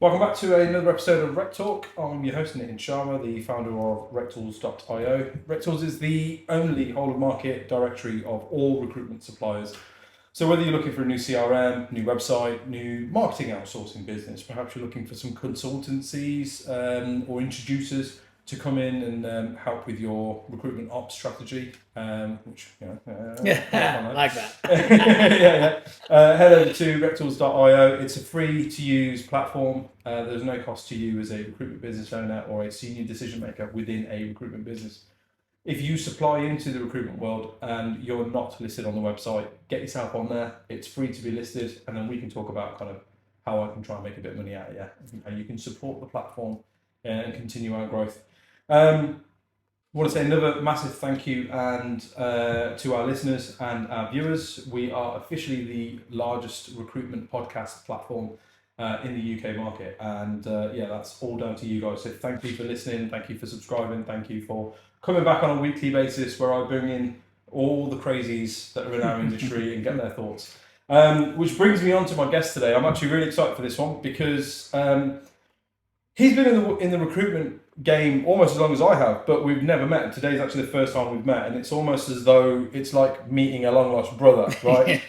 Welcome back to another episode of RecTalk. I'm your host, Nitin Sharma, the founder of RecTools.io. RecTools is the only whole of market directory of all recruitment suppliers. So whether you're looking for a new CRM, new website, new marketing outsourcing business, perhaps you're looking for some consultancies or introducers to come in and help with your recruitment ops strategy, which, Yeah, like that. yeah. Head over to rectools.io. It's a free to use platform. There's no cost to you as a recruitment business owner or a senior decision maker within a recruitment business. If you supply into the recruitment world and you're not listed on the website, get yourself on there. It's free to be listed, and then we can talk about kind of how I can try and make a bit of money out of you, and how you can support the platform and continue our growth. I want to say another massive thank you and to our listeners and our viewers. We are officially the largest recruitment podcast platform in the UK market, and that's all down to you guys. So thank you for listening, thank you for subscribing, thank you for coming back on a weekly basis where I bring in all the crazies that are in our industry and get their thoughts. Which brings me on to my guest today. I'm actually really excited for this one because he's been in the recruitment game almost as long as I have, but we've never met. And today's actually the first time we've met, and it's almost as though it's like meeting a long lost brother, right?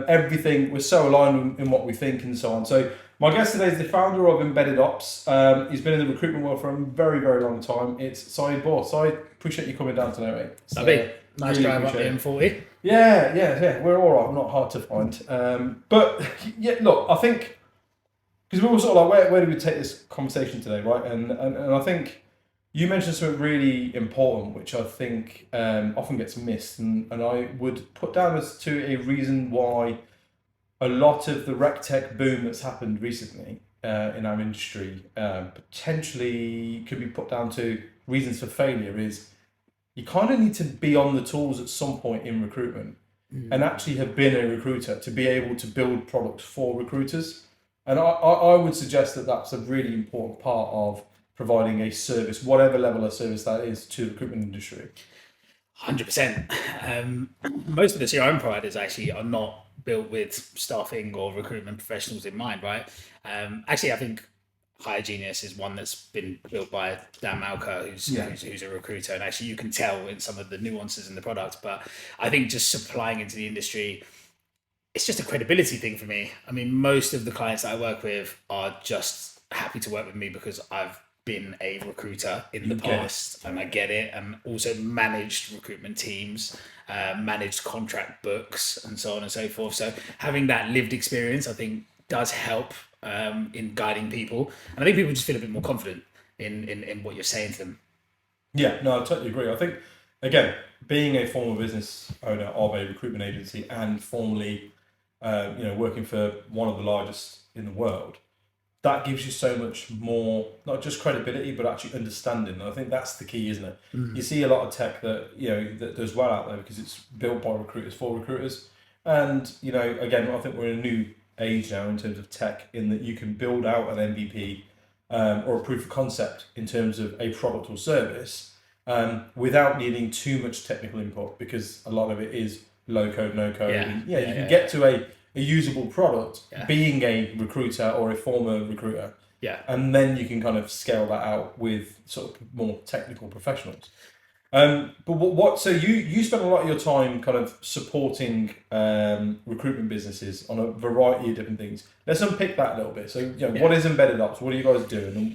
Everything, we're so aligned in what we think and so on. So my guest today is the founder of Embedded Ops. He's been in the recruitment world for a very, very long time. It's Saeed Bor. Saeed, appreciate you coming down today, mate. Lovely. Nice really drive up the M40. Yeah. We're all right. We're not hard to find. But yeah, look, I think, because we were sort of like, where do we take this conversation today, right? And I think you mentioned something really important, which I think often gets missed, and I would put down as to a reason why a lot of the RecTech boom that's happened recently in our industry potentially could be put down to reasons for failure is you kind of need to be on the tools at some point in recruitment and actually have been a recruiter to be able to build products for recruiters. And I would suggest that that's a really important part of providing a service, whatever level of service that is, to the recruitment industry. 100%. Most of the CRM providers actually are not built with staffing or recruitment professionals in mind, right? Actually, I think Hire Genius is one that's been built by Dan Malker, who's a recruiter, and actually you can tell in some of the nuances in the product. But I think just supplying into the industry, it's just a credibility thing for me. I mean, most of the clients that I work with are just happy to work with me because I've been a recruiter in the past and I get it, and also managed recruitment teams, managed contract books and so on and so forth. So having that lived experience, I think, does help in guiding people. And I think people just feel a bit more confident in what you're saying to them. Yeah, no, I totally agree. I think, again, being a former business owner of a recruitment agency and formerly working for one of the largest in the world, that gives you so much more, not just credibility, but actually understanding. And I think that's the key, isn't it? You see a lot of tech that does well out there because it's built by recruiters for recruiters. And, again, I think we're in a new age now in terms of tech, in that you can build out an MVP or a proof of concept in terms of a product or service without needing too much technical input, because a lot of it is low code, no code. You can get to a usable product being a recruiter or a former recruiter. And then you can kind of scale that out with sort of more technical professionals. But so you spend a lot of your time kind of supporting recruitment businesses on a variety of different things. Let's unpick that a little bit. So, what is Embedded Ops? What are you guys doing?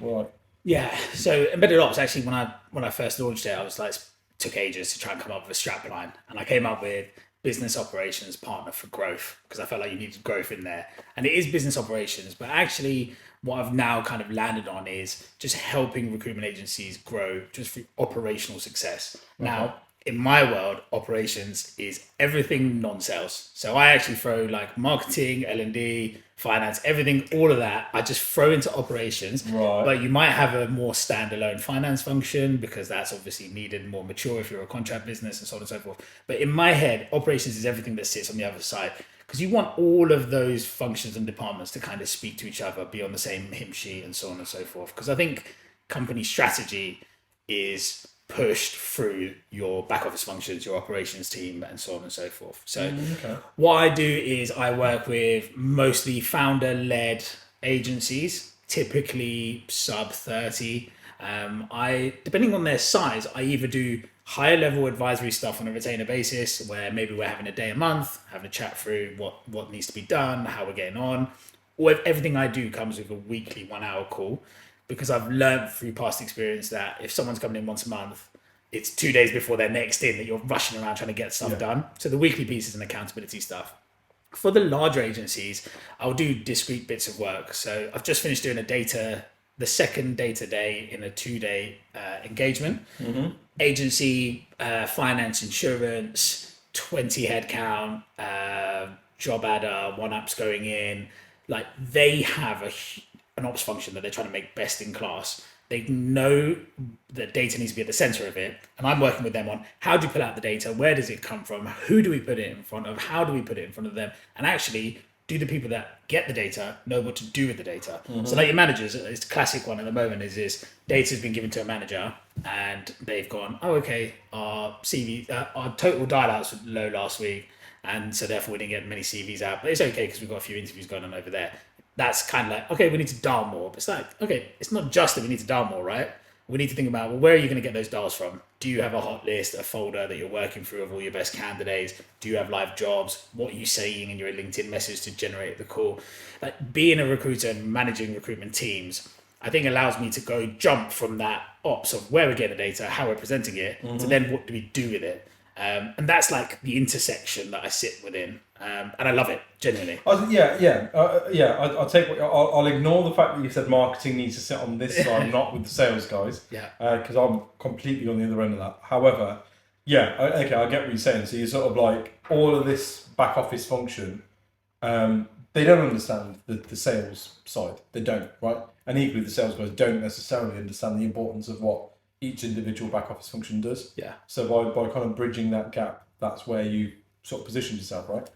So Embedded Ops, actually, when I first launched it, I was like, took ages to try and come up with a strap line, and I came up with business operations partner for growth, because I felt like you needed growth in there. And it is business operations, but actually what I've now kind of landed on is just helping recruitment agencies grow just through operational success. Okay. Now, in my world, operations is everything non-sales. So I actually throw like marketing, L&D, finance, everything, all of that, I just throw into operations. Right. But you might have a more standalone finance function because that's obviously needed, more mature if you're a contract business and so on and so forth. But in my head, operations is everything that sits on the other side, because you want all of those functions and departments to kind of speak to each other, be on the same hymn sheet and so on and so forth. Because I think company strategy is pushed through your back office functions, your operations team, and so on and so forth. So what I do is I work with mostly founder-led agencies, typically sub 30. Depending on their size, I either do higher level advisory stuff on a retainer basis, where maybe we're having a day a month, having a chat through what needs to be done, how we're getting on, or if everything I do comes with a weekly 1 hour call, because I've learned through past experience that if someone's coming in once a month, it's 2 days before they're next in that you're rushing around trying to get stuff done. So the weekly piece is an accountability stuff. For the larger agencies, I'll do discrete bits of work. So I've just finished doing the second data day in a 2-day engagement. Agency, finance, insurance, 20 headcount, job adder, one app's going in. Like, they have an ops function that they're trying to make best in class. They know that data needs to be at the center of it. And I'm working with them on how do you pull out the data? Where does it come from? Who do we put it in front of? How do we put it in front of them? And actually, do the people that get the data know what to do with the data? So like your managers, it's a classic one at the moment is data's been given to a manager and they've gone, oh, okay, our CV, our total dial outs were low last week. And so therefore we didn't get many CVs out, but it's okay because we've got a few interviews going on over there. That's kind of like, okay, we need to dial more. But it's like, okay, it's not just that we need to dial more, right? We need to think about, well, where are you going to get those dials from? Do you have a hot list, a folder that you're working through of all your best candidates? Do you have live jobs? What are you saying in your LinkedIn message to generate the call? Like, being a recruiter and managing recruitment teams, I think allows me to go jump from that ops of where we're getting the data, how we're presenting it, to then what do we do with it? And that's like the intersection that I sit within. And I love it, genuinely. I'll take I'll ignore the fact that you said marketing needs to sit on this side, not with the sales guys. Yeah. Because I'm completely on the other end of that. However, I get what you're saying. So you're sort of like all of this back office function. They don't understand the sales side. They don't, right? And equally, the sales guys don't necessarily understand the importance of what each individual back office function does. Yeah. So by kind of bridging that gap, that's where you sort of position yourself, right?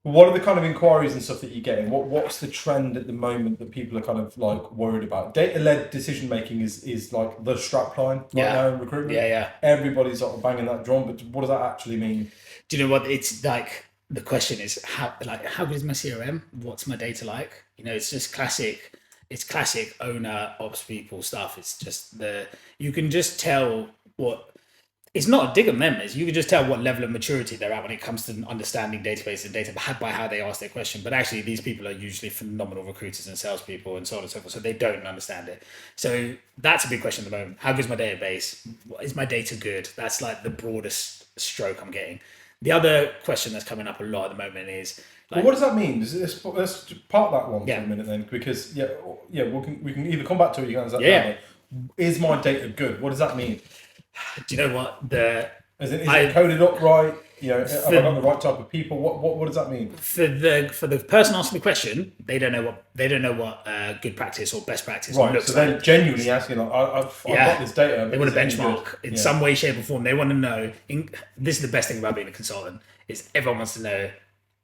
What are the kind of inquiries and stuff that you're getting? What's the trend at the moment that people are kind of like worried about? Data-led decision making is like the strapline right now in recruitment. Yeah. Everybody's sort of banging that drum, but what does that actually mean? Do you know what? It's like, the question is how good is my CRM? What's my data like? You know, it's just classic. It's classic owner ops people stuff. It's just you can just tell what. It's not a dig on them, you can just tell what level of maturity they're at when it comes to understanding database and data by how they ask their question. But actually, these people are usually phenomenal recruiters and salespeople and so on and so forth, so they don't understand it. So that's a big question at the moment. How good is my database? Is my data good? That's like the broadest stroke I'm getting. The other question that's coming up a lot at the moment is, like, what does that mean? Let's park that one for a minute then, because we can either come back to it. You can answer that. Yeah. Is my data good? What does that mean? Do you know what Is it coded up right? You know, have I got the right type of people? What does that mean? For the person asking the question, they don't know what good practice or best practice looks like. They're genuinely asking, like, I've got this data. They want to benchmark in some way, shape, or form. They want to know. This is the best thing about being a consultant: is everyone wants to know,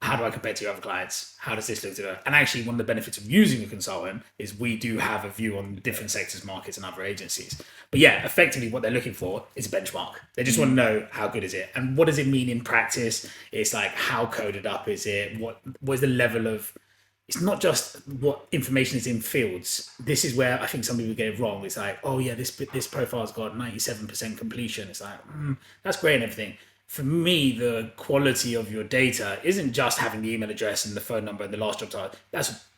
how do I compare to your other clients? How does this look to them? And actually, one of the benefits of using a consultant is we do have a view on different sectors, markets, and other agencies. But yeah, effectively, what they're looking for is a benchmark. They just want to know, how good is it? And what does it mean in practice? It's like, how coded up is it? What is the level of... It's not just what information is in fields. This is where I think some people get it wrong. It's like, oh yeah, this profile's got 97% completion. It's like, that's great and everything. For me, the quality of your data isn't just having the email address and the phone number and the last job title.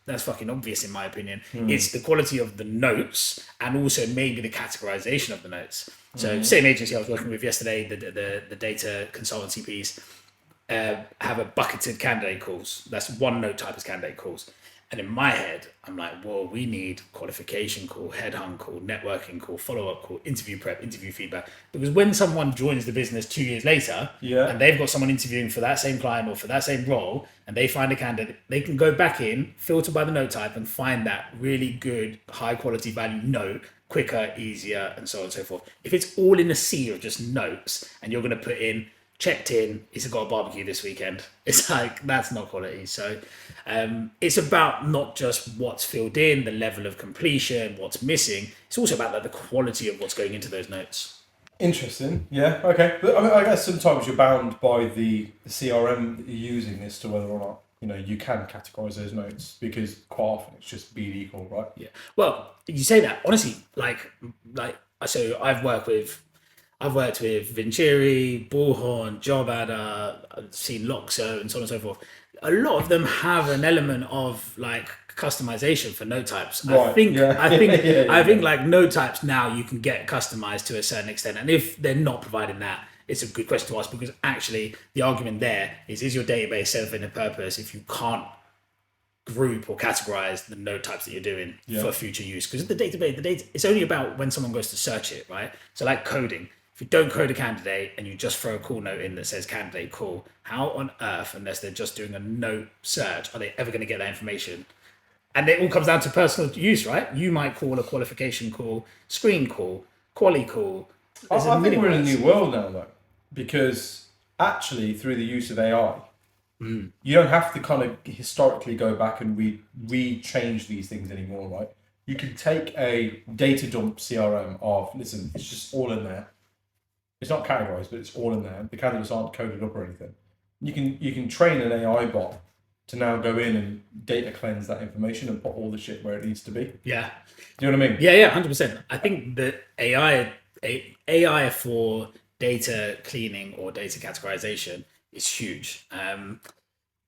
That's fucking obvious in my opinion. It's the quality of the notes and also maybe the categorization of the notes. So same agency I was working with yesterday, the data consultancy piece, have a bucketed candidate calls. That's one note type as candidate calls. And in my head, I'm like, well, we need qualification call, headhunt call, networking call, follow-up call, interview prep, interview feedback. Because when someone joins the business 2 years later, and they've got someone interviewing for that same client or for that same role, and they find a candidate, they can go back in, filter by the note type, and find that really good, high-quality value note quicker, easier, and so on and so forth. If it's all in a sea of just notes, and you're going to put in, checked in, he's got a barbecue this weekend, it's like, that's not quality. So it's about not just what's filled in, the level of completion, what's missing. It's also about like the quality of what's going into those notes. Interesting. Yeah. Okay. But I guess sometimes you're bound by the CRM that you're using as to whether or not you can categorize those notes because quite often it's just being equal, right? Yeah. Well, you say that honestly, so I've worked with Vincere, Bullhorn, JobAdder, I've seen Loxo, and so on and so forth. A lot of them have an element of like customization for node types. Right. I think Yeah. I think like node types now you can get customized to a certain extent, and if they're not providing that, it's a good question to ask, because actually the argument there is your database serving a purpose if you can't group or categorize the node types that you're doing for future use? Because the data, it's only about when someone goes to search it, right? So like coding, if you don't code a candidate and you just throw a call note in that says candidate call, how on earth, unless they're just doing a note search, are they ever going to get that information? And it all comes down to personal use, right? You might call a qualification call, screen call, quali call. I think we're in a new world now, though, because actually through the use of AI, you don't have to kind of historically go back and re-change these things anymore, right? You can take a data dump CRM of, listen, it's just all in there. It's not categorized, but it's all in there. The candidates aren't coded up or anything. You can train an AI bot to now go in and data cleanse that information and put all the shit where it needs to be. Yeah. Do you know what I mean? Yeah, 100%. I think that AI for data cleaning or data categorization is huge.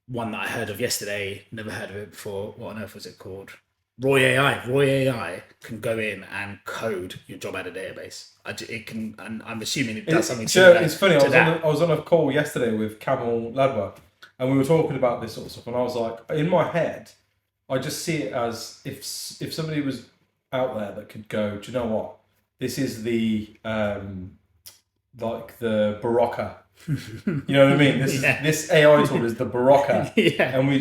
One that I heard of yesterday, never heard of it before. What on earth was it called? Roy AI. Roy AI can go in and code your job ad database. It can, and I'm assuming it does something similar. It's funny. I was on a call yesterday with Camel Ladwa, and we were talking about this sort of stuff. And I was like, in my head, I just see it as if somebody was out there that could go, do you know what? This is the like the Barocca. You know what I mean? This AI tool is the Barocca, and we're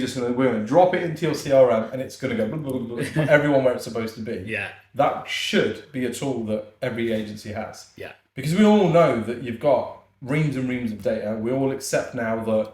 going to drop it into your CRM, and it's going to go blah, blah, blah, blah, everyone where it's supposed to be. Yeah, that should be a tool that every agency has. Yeah, because we all know that you've got reams and reams of data. We all accept now that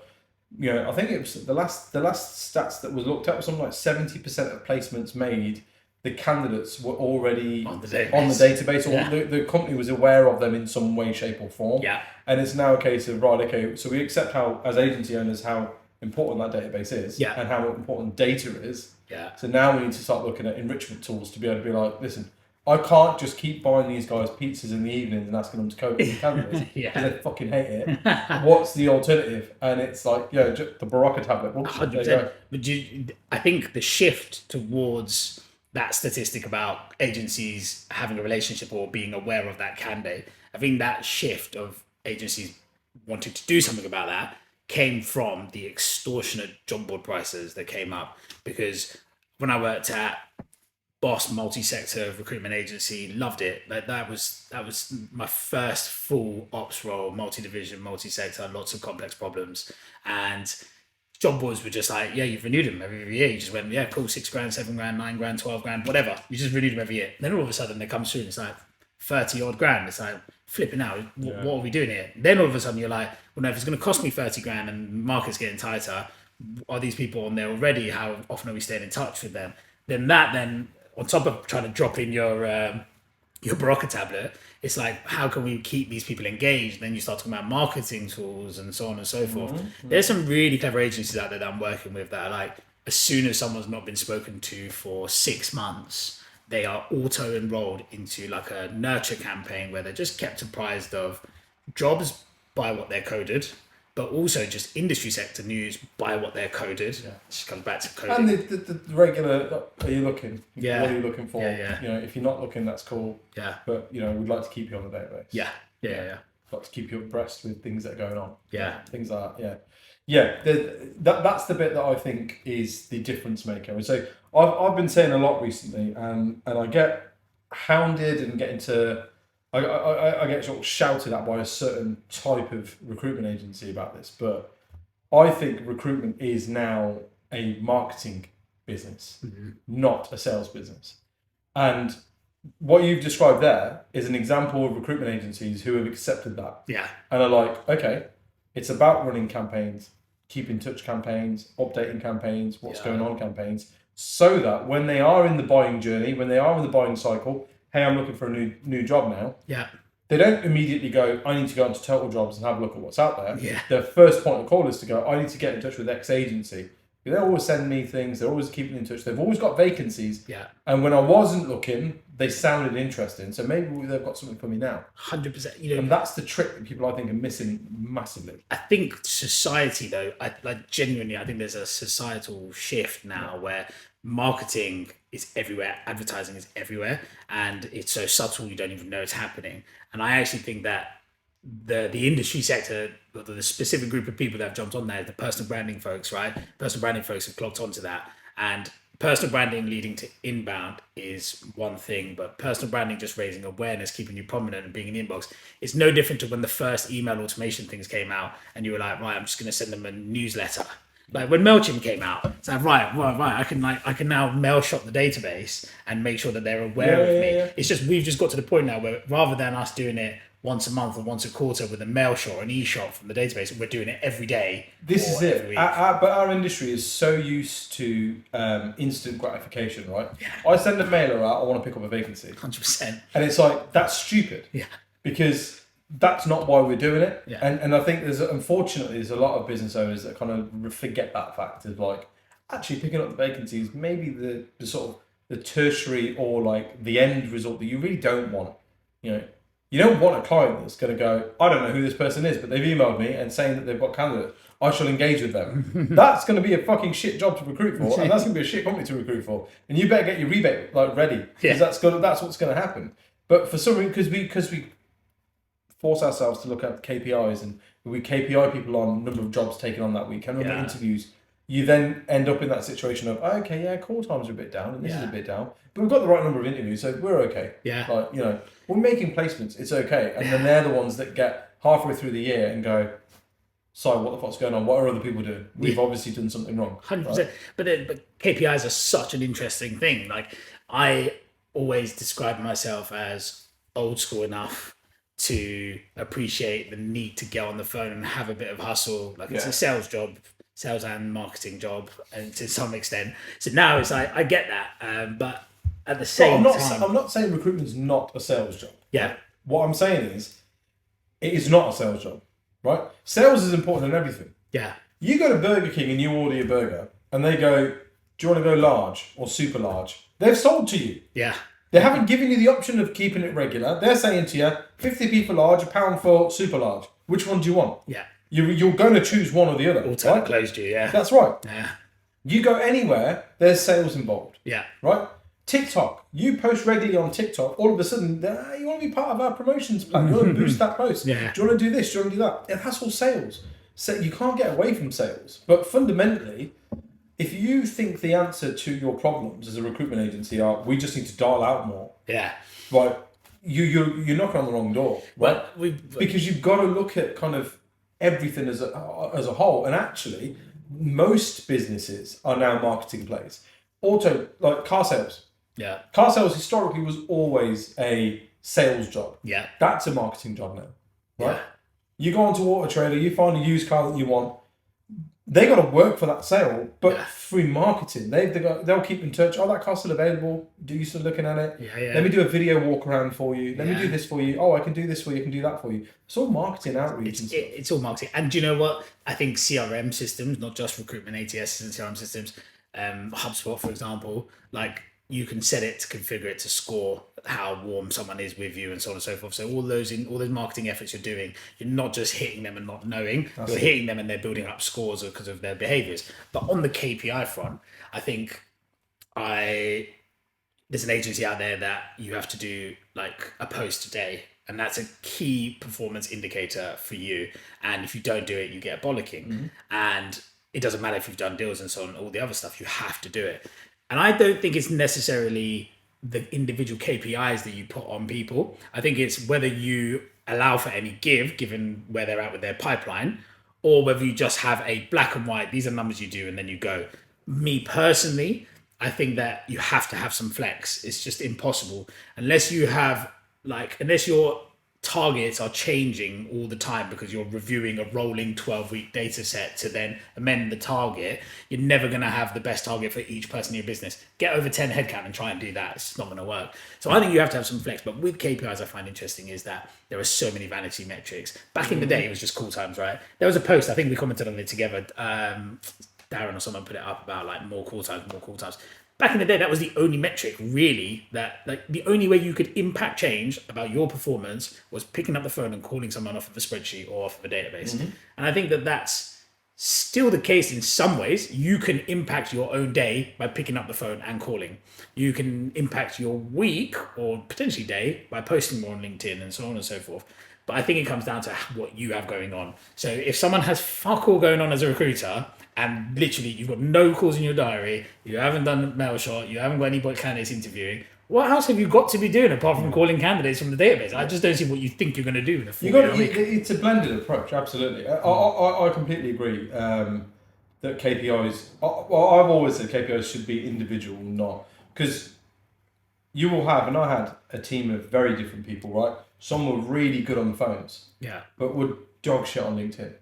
I think it was the last stats that was looked at was something like 70% of placements made. The candidates were already on the database, or the company was aware of them in some way, shape, or form. Yeah. And it's now a case of, right, okay, so we accept how, as agency owners, how important that database is and how important data is. Yeah. So now we need to start looking at enrichment tools to be able to be like, listen, I can't just keep buying these guys pizzas in the evenings and asking them to code the candidates because they fucking hate it. What's the alternative? And it's like, just the Barocca tablet. 100%. But I think the shift towards that statistic about agencies having a relationship or being aware of that candidate, I think that shift of agencies wanting to do something about that came from the extortionate job board prices that came up. Because when I worked at Boss multi-sector recruitment agency, loved it. Like that was my first full ops role, multi-division, multi-sector, lots of complex problems, and job boards were just like, you've renewed them every year. You just went, cool, 6 grand, 7 grand, 9 grand, 12 grand, whatever. You just renewed them every year. Then all of a sudden they come through and it's like 30 odd grand. It's like, flipping out. What are we doing here? Then all of a sudden you're like, well, no, if it's going to cost me 30 grand and the market's getting tighter, are these people on there already? How often are we staying in touch with them? Then on top of trying to drop in your Barocca tablet, it's like, how can we keep these people engaged? Then you start talking about marketing tools and so on and so forth. Mm-hmm. There's some really clever agencies out there that I'm working with that are like, as soon as someone's not been spoken to for 6 months, they are auto enrolled into like a nurture campaign where they're just kept apprised of jobs by what they're coded, but also just industry sector news by what they're coded. Yeah. It just comes back to coding. And the regular, are you looking? Yeah. What are you looking for? Yeah. If you're not looking, that's cool. Yeah. But, we'd like to keep you on the database. Yeah. We'd like to keep you abreast with things that are going on. Yeah. Things like that, that's the bit that I think is the difference maker. And so I've been saying a lot recently, and I get hounded and get into... I get sort of shouted at by a certain type of recruitment agency about this, but I think recruitment is now a marketing business, not a sales business. And what you've described there is an example of recruitment agencies who have accepted that. Yeah. And are like, okay, it's about running campaigns, keep in touch campaigns, updating campaigns, what's going on campaigns, so that when they are in the buying journey, when they are in the buying cycle, hey, I'm looking for a new job now. Yeah. They don't immediately go, I need to go onto Total Jobs and have a look at what's out there. Yeah. Their first point of call is to go, I need to get in touch with X agency They always send me things. They're always keeping in touch. They've always got vacancies. Yeah. And when I wasn't looking, they sounded interesting. So maybe they've got something for me now. 100%. You know, And that's the trick that people, I think, are missing massively. I think society, though, genuinely, I think there's a societal shift now where marketing is everywhere, advertising is everywhere, and it's so subtle you don't even know it's happening. And I actually think that the industry sector, the specific group of people that have jumped on there, the personal branding folks, right? Personal branding folks have clocked onto that, and personal branding leading to inbound is one thing, but personal branding just raising awareness, keeping you prominent and being in the inbox is no different to when the first email automation things came out and you were like, right, I'm just going to send them a newsletter. Like when MailChimp came out, it's like, right, I can now mail shop the database and make sure that they're aware of me. Yeah. It's just, we've just got to the point now where rather than us doing it once a month or once a quarter with a mail shot or an e-shot from the database, we're doing it every day. This is it. But our industry is so used to instant gratification, right? Yeah. I send a mailer out, I want to pick up a vacancy. 100%. And it's like, that's stupid. Yeah. Because that's not why we're doing it. Yeah. And I think unfortunately, there's a lot of business owners that kind of forget that fact of like, actually picking up the vacancies, maybe the sort of the tertiary or like the end result that you really don't want, you know. You don't want a client that's going to go, I don't know who this person is, but they've emailed me and saying that they've got candidates. I shall engage with them. That's going to be a fucking shit job to recruit for, and that's going to be a shit company to recruit for. And you better get your rebate like ready, because that's what's going to happen. But for some reason, because we force ourselves to look at KPIs and we KPI people on number of jobs taken on that week and number of interviews, you then end up in that situation of, okay, yeah, call times are a bit down and this is a bit down, but we've got the right number of interviews, so we're okay. Yeah. Like, you know, we're making placements, it's okay. And then they're the ones that get halfway through the year and go, sorry, what the fuck's going on? What are other people doing? We've obviously done something wrong. 100%. Right? But KPIs are such an interesting thing. Like, I always describe myself as old school enough to appreciate the need to get on the phone and have a bit of hustle. Like, it's a sales job. Sales and marketing job, and to some extent. So now it's like, I get that, but at the same time, I'm not saying recruitment's not a sales job. Yeah. Right? What I'm saying is, it is not a sales job, right? Sales is important in everything. Yeah. You go to Burger King and you order your burger, and they go, "Do you want to go large or super large?" They've sold to you. Yeah. They haven't given you the option of keeping it regular. They're saying to you, 50p for large, £1 for super large. Which one do you want? Yeah. You're going to choose one or the other. All closed you, yeah. That's right. Yeah. You go anywhere, there's sales involved. Yeah. Right? TikTok. You post regularly on TikTok, all of a sudden, you want to be part of our promotions plan. You want to boost that post. Yeah. Do you want to do this? Do you want to do that? Yeah, that's all sales. So you can't get away from sales. But fundamentally, if you think the answer to your problems as a recruitment agency are, we just need to dial out more. Yeah. Right. You're knocking on the wrong door. Right? Because you've got to look at kind of everything as a whole, and actually most businesses are now marketing plays. Like car sales. Yeah. Car sales historically was always a sales job. Yeah. That's a marketing job now. Right? Yeah. You go onto Auto Trader, you find a used car that you want. They got to work for that sale, but through marketing, they'll keep in touch. Oh, that car's still available. Do you still looking at it? Yeah. Let me do a video walk around for you. Let me do this for you. Oh, I can do this for you. I can do that for you. It's all marketing outreach. It's all marketing. And do you know what? I think CRM systems, not just recruitment ATS and CRM systems, HubSpot, for example, like you can set it to configure it to score how warm someone is with you and so on and so forth. So all those marketing efforts you're doing, you're not just hitting them and not knowing, you're hitting them and they're building up scores because of their behaviors. But on the KPI front, I think there's an agency out there that you have to do like a post a day, and that's a key performance indicator for you. And if you don't do it, you get a bollocking. And it doesn't matter if you've done deals and so on, all the other stuff, you have to do it. And I don't think it's necessarily the individual KPIs that you put on people. I think it's whether you allow for any given where they're at with their pipeline, or whether you just have a black and white, these are numbers you do, and then you go. Me personally, I think that you have to have some flex. It's just impossible unless your targets are changing all the time because you're reviewing a rolling 12-week data set to then amend the target. You're never going to have the best target for each person in your business. Get over 10 headcount and try and do that. It's not going to work. So I think you have to have some flex. But with KPIs, I find interesting is that there are so many vanity metrics. Back in the day, it was just call times, right? There was a post, I think we commented on it together. Darren or someone put it up about like more call times. Back in the day, that was the only metric really that like the only way you could impact change about your performance was picking up the phone and calling someone off of a spreadsheet or off of a database. Mm-hmm. And I think that that's still the case in some ways. You can impact your own day by picking up the phone and calling. You can impact your week or potentially day by posting more on LinkedIn and so on and so forth. But I think it comes down to what you have going on. So if someone has fuck all going on as a recruiter and literally you've got no calls in your diary, you haven't done a mail shot, you haven't got any candidates interviewing, what else have you got to be doing apart from calling candidates from the database? I just don't see what you think you're going to do in a full week. It's a blended approach, absolutely. I completely agree that KPIs, well, I've always said KPIs should be individual, not, because you will have, and I had a team of very different people, right? Some were really good on the phones, but would dog shit on LinkedIn.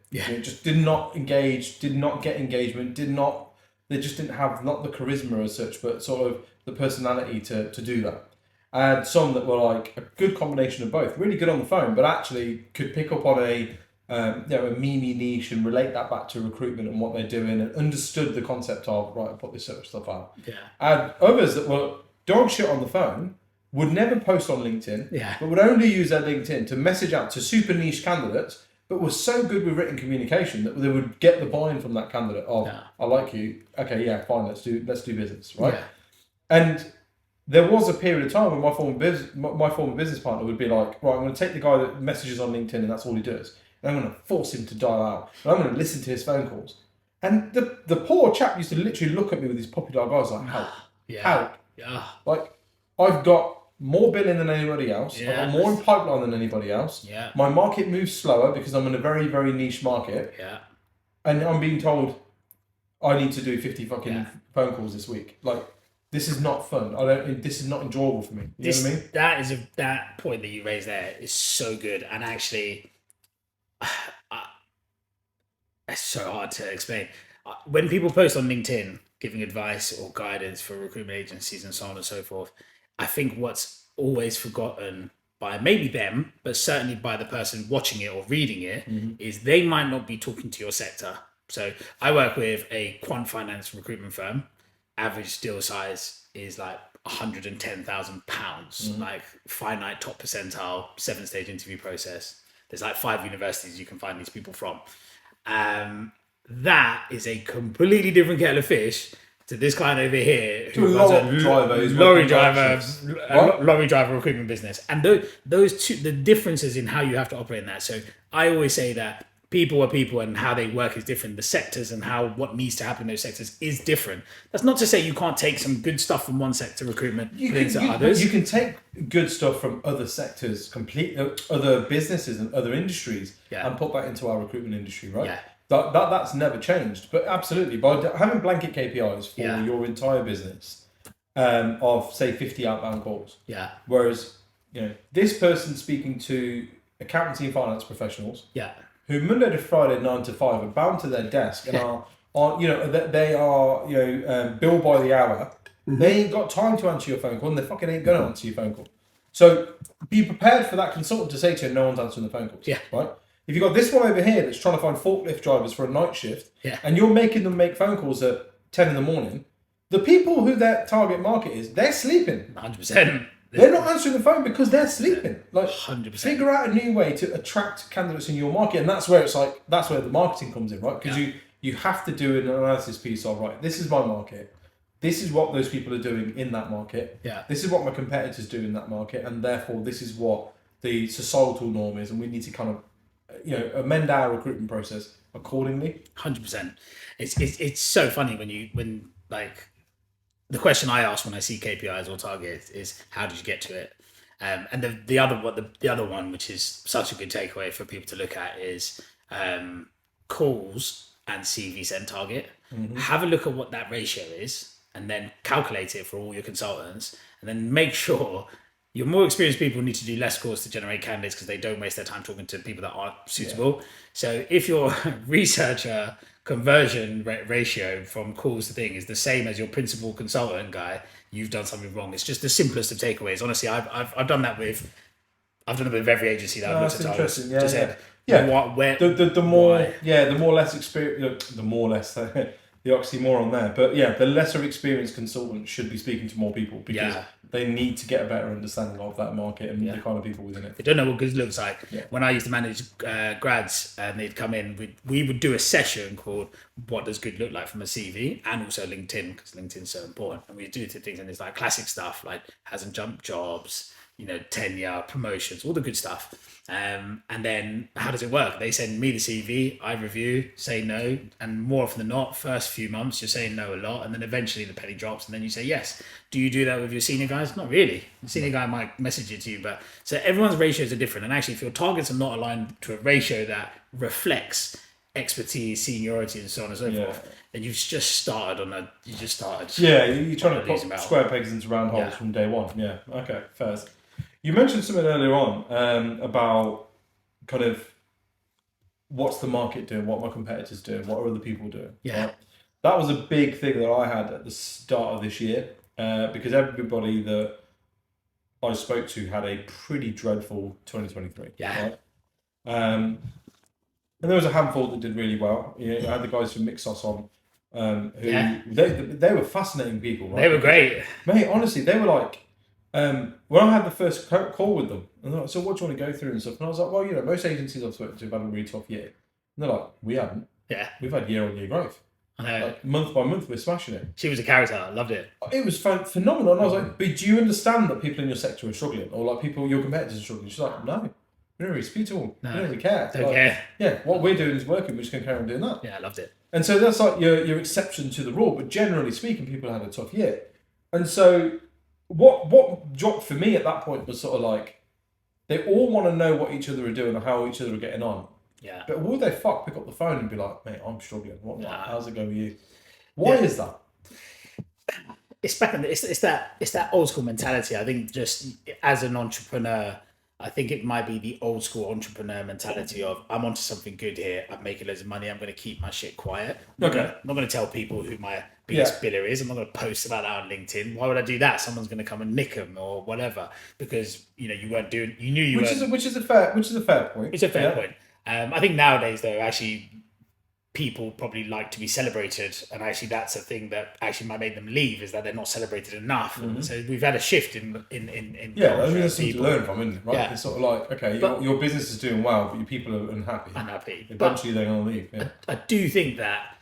Just did not engage, did not get engagement, they just didn't have, not the charisma as such, but sort of the personality to do that. I had some that were like a good combination of both, really good on the phone, but actually could pick up on a meme niche and relate that back to recruitment and what they're doing and understood the concept of, right, I put this sort of stuff out. I had others that were dog shit on the phone, would never post on LinkedIn, but would only use their LinkedIn to message out to super niche candidates, but was so good with written communication that they would get the buy-in from that candidate of, I like you, okay, yeah, fine, let's do business, right? And there was a period of time when my former business partner would be like, right, I'm going to take the guy that messages on LinkedIn and that's all he does, and I'm going to force him to dial out, and I'm going to listen to his phone calls. And the poor chap used to literally look at me with his puppy-dog eyes like, help. Like, I've got more billing than anybody else. I've got more in pipeline than anybody else. My market moves slower because I'm in a very, very niche market. And I'm being told I need to do 50 fucking phone calls this week. Like, this is not fun. This is not enjoyable for me. You know what I mean? That point that you raised there is so good. And actually, it's so hard to explain. When people post on LinkedIn giving advice or guidance for recruitment agencies and so on and so forth, I think what's always forgotten by maybe them, but certainly by the person watching it or reading it, is they might not be talking to your sector. So I work with a quant finance recruitment firm. Average deal size is like £110,000, like finite top percentile, 7-stage interview process. There's like 5 universities you can find these people from. That is a completely different kettle of fish to this client over here who runs a lorry driver recruitment business. And those two, the differences in how you have to operate in that. So I always say that people are people and how they work is different. The sectors and what needs to happen in those sectors is different. That's not to say you can't take some good stuff from one sector recruitment into others. You can take good stuff from other sectors, other businesses and other industries and put that into our recruitment industry, right? That's never changed, but absolutely by having blanket KPIs for your entire business of say 50 outbound calls. Whereas this person speaking to accountancy and finance professionals. Who Monday to Friday 9 to 5 are bound to their desk and are they are billed by the hour. They ain't got time to answer your phone call and they fucking ain't gonna answer your phone call. So be prepared for that consultant to say to you, no one's answering the phone calls. Right? If you've got this one over here that's trying to find forklift drivers for a night shift, and you're making them make phone calls at 10 in the morning, the people who their target market is, they're sleeping. 100%. They're not answering the phone because they're sleeping. Like, 100%. Figure out a new way to attract candidates in your market, and that's where the marketing comes in, right? Because you have to do an analysis piece of, right, this is my market. This is what those people are doing in that market. This is what my competitors do in that market, and therefore this is what the societal norm is, and we need to kind of amend our recruitment process accordingly. 100%. It's so funny when the question I ask when I see KPIs or targets is how did you get to it? And the other one, which is such a good takeaway for people to look at, is calls and CV send target. Have a look at what that ratio is, and then calculate it for all your consultants, and then make sure. Your more experienced people need to do less calls to generate candidates because they don't waste their time talking to people that aren't suitable. So if your researcher conversion ratio from calls to thing is the same as your principal consultant guy, you've done something wrong. It's just the simplest of takeaways. Honestly, I've done that with every agency that I've looked at. Interesting. The more less experience, oxymoron there. But yeah, the lesser experienced consultant should be speaking to more people because Yeah. they need to get a better understanding of that market and the kind of people within it. They don't know what good looks like. Yeah. When I used to manage grads and they'd come in, we would do a session called "What Does Good Look Like" from a CV, and also LinkedIn, because LinkedIn's so important. And we do things, and it's like classic stuff like hasn't jumped jobs, tenure, promotions, all the good stuff. And then how does it work? They send me the CV, I review, say no, and more often than not, first few months you're saying no a lot, and then eventually the penny drops, and then you say yes. Do you do that with your senior guys? Not really. The senior guy might message it to you, but so everyone's ratios are different. And actually, if your targets are not aligned to a ratio that reflects expertise, seniority, and so on and so forth, then you've just started. Yeah, you're trying to put square pegs into round holes from day one. Yeah, okay, fair. You mentioned something earlier on about kind of what's the market doing, what my competitors doing, what are other people doing. Yeah. Right? That was a big thing that I had at the start of this year because everybody that I spoke to had a pretty dreadful 2023. Yeah. Right? And there was a handful that did really well. I had the guys from Mixos on who they were fascinating people. Right? They were great. Mate, honestly, they were like, when I had the first call with them, and they're like, so what do you want to go through and stuff? And I was like, well, most agencies I've spoken to have had a really tough year. And they're like, we haven't. Yeah. We've had year-on-year growth. I know. Like, month by month, we're smashing it. She was a character. I loved it. It was phenomenal. And I was like, but do you understand that people in your sector are struggling? Or like your competitors are struggling? She's like, no. We don't really speak to them. No. We don't really care. Don't care. Yeah, what we're doing is working. We're just going to carry on doing that. Yeah, I loved it. And so that's like your exception to the rule. But generally speaking, people had a tough year. And so what dropped for me at that point was sort of like, they all want to know what each other are doing and how each other are getting on. Yeah. But would they pick up the phone and be like, mate, I'm struggling. How's it going with you? Why is that? It's back in it's that old school mentality. I think just as an entrepreneur, I think it might be the old school entrepreneur mentality of I'm onto something good here. I'm making loads of money. I'm going to keep my shit quiet. I'm not going to tell people who my biggest biller is. I'm not going to post about that on LinkedIn. Why would I do that? Someone's going to come and nick them or whatever because you weren't doing. You knew you weren't. Which is a fair point. It's a fair point. I think nowadays though, actually, people probably like to be celebrated, and actually that's a thing that actually might make them leave is that they're not celebrated enough. Mm-hmm. So we've had a shift in I mean there's something to learn from, isn't it? Right? Yeah. It's sort of like okay, your business is doing well, but your people are unhappy. Eventually they're going to leave. Yeah. I do think that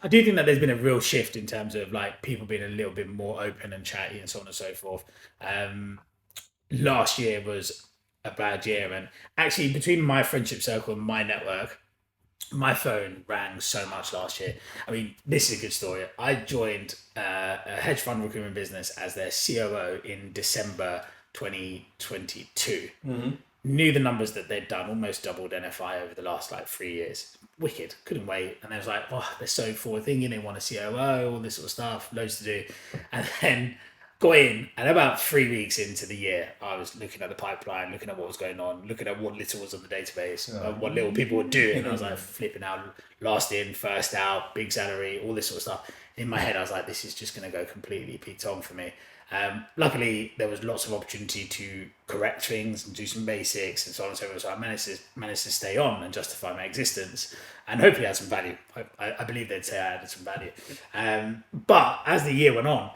there's been a real shift in terms of like people being a little bit more open and chatty and so on and so forth. Last year was a bad year, and actually between my friendship circle and my network, my phone rang so much last year. I mean, this is a good story. I joined a hedge fund recruitment business as their COO in December 2022. Mm-hmm. Knew the numbers that they'd done, almost doubled NFI over the last 3 years. Wicked, couldn't wait. And I was like, they're so forward thinking, they want a COO, all this sort of stuff, loads to do. And then got in, and about 3 weeks into the year, I was looking at the pipeline, looking at what was going on, looking at what little was on the database, what little people were doing. And I was like flipping out, last in, first out, big salary, all this sort of stuff. In my head, I was like, this is just going to go completely Pete on for me. Luckily, there was lots of opportunity to correct things and do some basics and so on and so forth. So I managed to stay on and justify my existence and hopefully add some value. I believe they'd say I added some value. But as the year went on,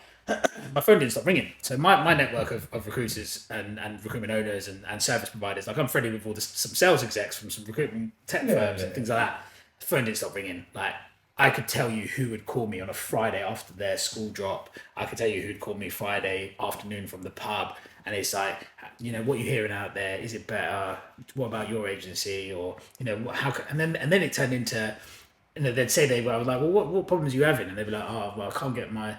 my phone didn't stop ringing. So my network of recruiters and recruitment owners and service providers, I'm friendly with some sales execs from some recruitment tech firms and things like that. The phone didn't stop ringing. I could tell you who would call me on a Friday after their school drop. I could tell you who'd call me Friday afternoon from the pub. And it's like, what you're hearing out there, is it better? What about your agency? Or, how can, and then it turned into, they'd say I was like, well, what problems are you having? And they'd be like, I can't get my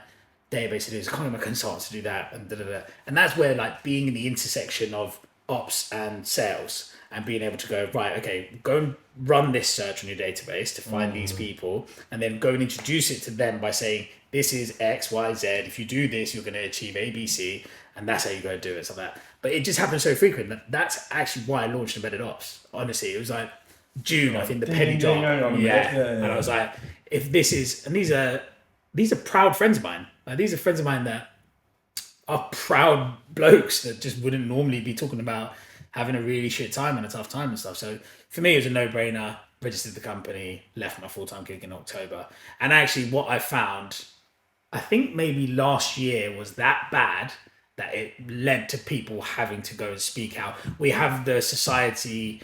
database to do this. I can't get my consultants to do that. And da-da-da. And that's where being in the intersection of ops and sales and being able to go, right, okay, go and run this search on your database to find these people, and then go and introduce it to them by saying, this is X, Y, Z. If you do this, you're going to achieve A, B, C, and that's how you go do it, stuff like that. But it just happens so frequent that's actually why I launched Embedded Ops. Honestly, it was like June, I think the penny dropped. And I was like, if this is, and these are proud friends of mine. These are friends of mine that are proud blokes that just wouldn't normally be talking about having a really shit time and a tough time and stuff. So for me, it was a no-brainer. registered the company, left my full-time gig in October. And actually what I found, I think maybe last year was that bad that it led to people having to go and speak out. We have the society,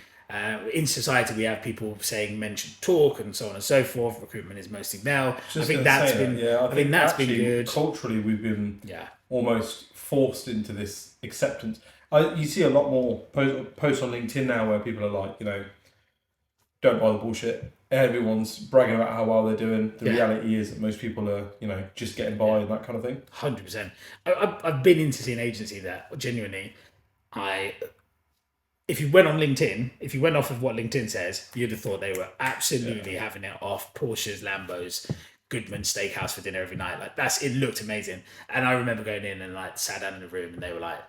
in society, we have people saying men should talk and so on and so forth. Recruitment is mostly male. I think that's been, I think that's been good. Culturally, we've been almost forced into this acceptance. You see a lot more posts on LinkedIn now where people are like, you know, don't buy the bullshit. Everyone's bragging about how well they're doing. The reality is that most people are, you know, just getting by and that kind of thing. 100%. I've been in to see an agency that genuinely, if you went on LinkedIn, if you went off of what LinkedIn says, you'd have thought they were absolutely having it off Porsches, Lambos, Goodman Steakhouse for dinner every night. Like it looked amazing. And I remember going in and like sat down in the room and they were like,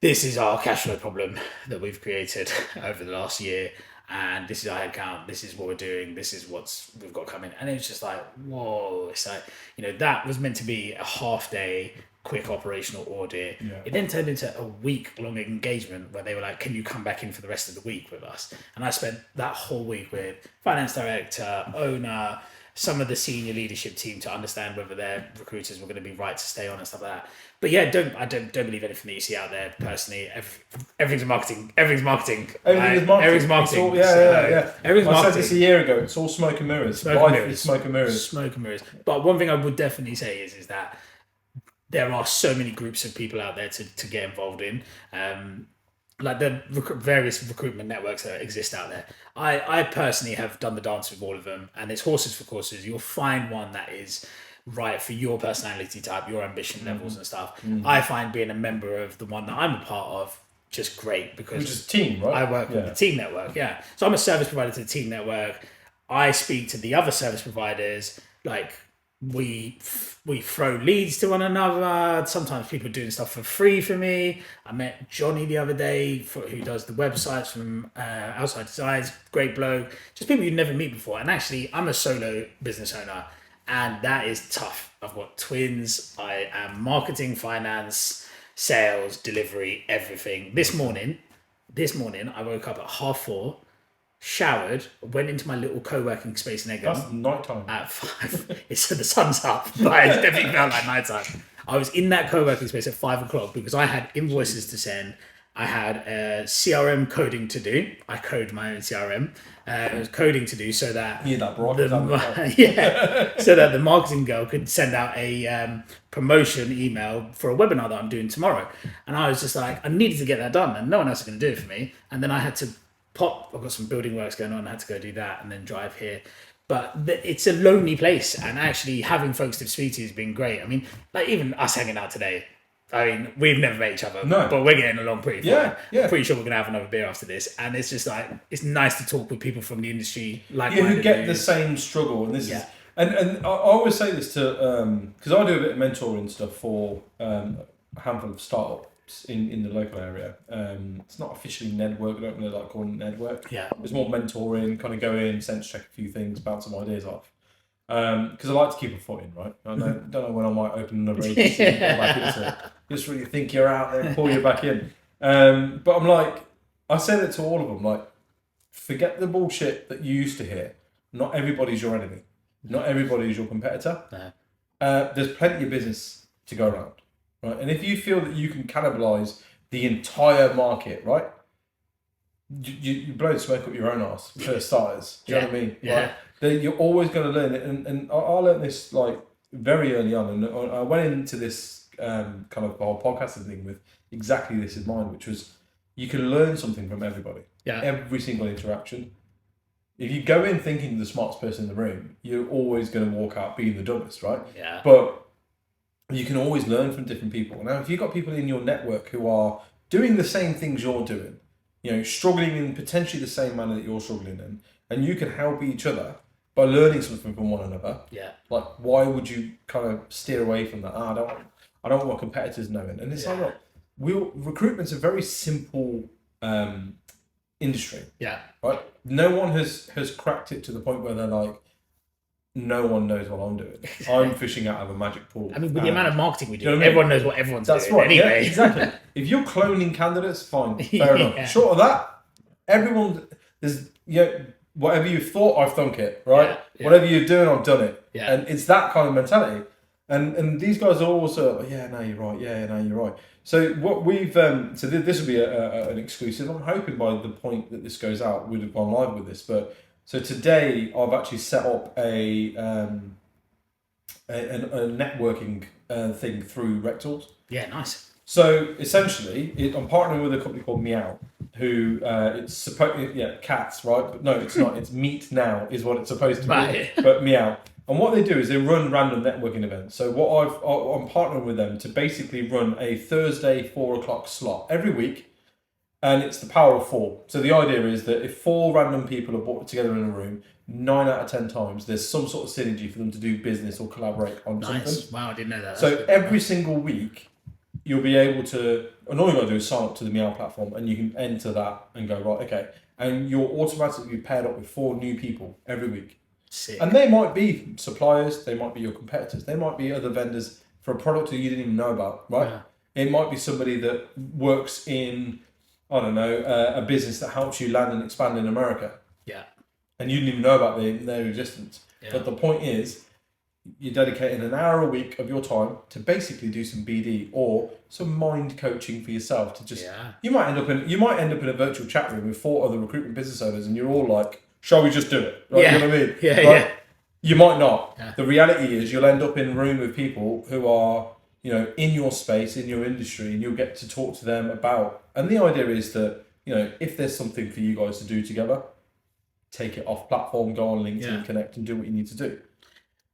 this is our cash flow problem that we've created over the last year. And this is our headcount, this is what we're doing, this is what we've got coming. And it was just like, whoa. It's like, you know, that was meant to be a half day, quick operational audit. Yeah. It then turned into a week-long engagement where they were like, can you come back in for the rest of the week with us? And I spent that whole week with finance director, owner, some of the senior leadership team to understand whether their recruiters were going to be right to stay on and stuff like that. But yeah, I don't believe anything that you see out there personally. Everything's marketing. Everything's marketing. Everything's marketing. Everything's I marketing. said this a year ago. It's all smoke and mirrors. Smoke and mirrors. But one thing I would definitely say is that there are so many groups of people out there to get involved in. Like the various recruitment networks that exist out there. I personally have done the dance with all of them, and it's horses for courses. You'll find one that is right for your personality type, your ambition levels and stuff. I find being a member of the one that I'm a part of just great because which is team, right? I work with the team network. Yeah, so I'm a service provider to the team network. I speak to the other service providers. Like we throw leads to one another. Sometimes people are doing stuff for free for me. I met Johnny the other day who does the websites from Outside Designs. Great bloke. Just people you'd never meet before. And actually, I'm a solo business owner, and that is tough. I've got twins. I am marketing, finance, sales, delivery, everything. This morning, I woke up at 4:30. Showered, went into my little co-working space in Egham. That's night time. At 5. So the sun's up, but it definitely felt like night time. I was in that co-working space at 5 o'clock because I had invoices to send. I had CRM coding to do. I code my own CRM. It was coding to do so that so that the marketing girl could send out a promotion email for a webinar that I'm doing tomorrow. And I was just like, I needed to get that done, and no one else is going to do it for me. And then I had to I've got some building works going on. I had to go do that and then drive here. But it's a lonely place, and actually having folks to speak to has been great. I mean, like even us hanging out today. I mean, we've never met each other, but we're getting along pretty fine. Yeah. Pretty sure we're gonna have another beer after this, and it's just like it's nice to talk with people from the industry, who get the same struggle. And this is, and I always say this to because I do a bit of mentoring stuff for a handful of startups in the local area. It's not officially network. I don't really like calling it network. Yeah, it's more mentoring. Kind of go in, sense check a few things, bounce some ideas off. Because I like to keep a footing, right? I don't know when I might open another agency and go back into it. Just really think you're out there, pull you back in. But I'm like, I say that to all of them, like, forget the bullshit that you used to hear. Not everybody's your enemy. Not everybody is your competitor. No. There's plenty of business to go around, right? And if you feel that you can cannibalise the entire market, right? You blow the smoke up your own arse for starters. Do you know what I mean? Yeah. Right? You're always going to learn it, and I learned this like very early on, and I went into this kind of whole podcasting thing with exactly this in mind, which was you can learn something from everybody. Yeah. Every single interaction. If you go in thinking you're the smartest person in the room, you're always going to walk out being the dumbest, right? Yeah. But you can always learn from different people. Now, if you've got people in your network who are doing the same things you're doing, you know, struggling in potentially the same manner that you're struggling in, and you can help each other by learning something from one another. Yeah. Like, why would you kind of steer away from that? I don't want my competitors knowing. And it's like, look, recruitment's a very simple industry. Yeah. Right? No one has cracked it to the point where they're like, no one knows what I'm doing. I'm fishing out of a magic pool. I mean, with the amount of marketing we do, you know what I mean? everyone knows what everyone's doing. That's right. Anyway. Yeah, exactly. If you're cloning candidates, fine, fair enough. Short of that, everyone there's whatever you've thought, I've thunk it, right? Yeah, yeah. Whatever you're doing, I've done it. Yeah. And it's that kind of mentality. And these guys are also, yeah, no, you're right. Yeah, no, you're right. So what we've, this will be an exclusive. I'm hoping by the point that this goes out, we'd have gone live with this. But so today I've actually set up a networking thing through RecTalk. Yeah, nice. So essentially, I'm partnering with a company called Meow, who it's supposed cats, right? But no, it's not. It's Meet Now is what it's supposed to be, Right. but Meow. And what they do is they run random networking events. So I'm partnering with them to basically run a Thursday 4:00 slot every week, and it's the power of 4. So the idea is that if 4 random people are brought together in a room, 9 out of 10 times there's some sort of synergy for them to do business or collaborate on something. Nice. Wow, I didn't know that. So every single week, you'll be able to, and all you got to do is sign up to the Meow platform, and you can enter that and go, right, okay. And you're automatically paired up with 4 new people every week. Sick. And they might be suppliers, they might be your competitors, they might be other vendors for a product that you didn't even know about, right? Yeah. It might be somebody that works in, I don't know, a business that helps you land and expand in America. Yeah. And you didn't even know about their existence. Yeah. But the point is, you're dedicating an hour a week of your time to basically do some BD or some mind coaching for yourself to just. Yeah. You might end up in a virtual chat room with 4 other recruitment business owners, and you're all like, "Shall we just do it?" Right? Yeah. You know what I mean? Yeah, Like, yeah. You might not. Yeah. The reality is, you'll end up in a room with people who are, in your space, in your industry, and you'll get to talk to them about. And the idea is that, if there's something for you guys to do together, take it off platform, go on LinkedIn, connect, and do what you need to do.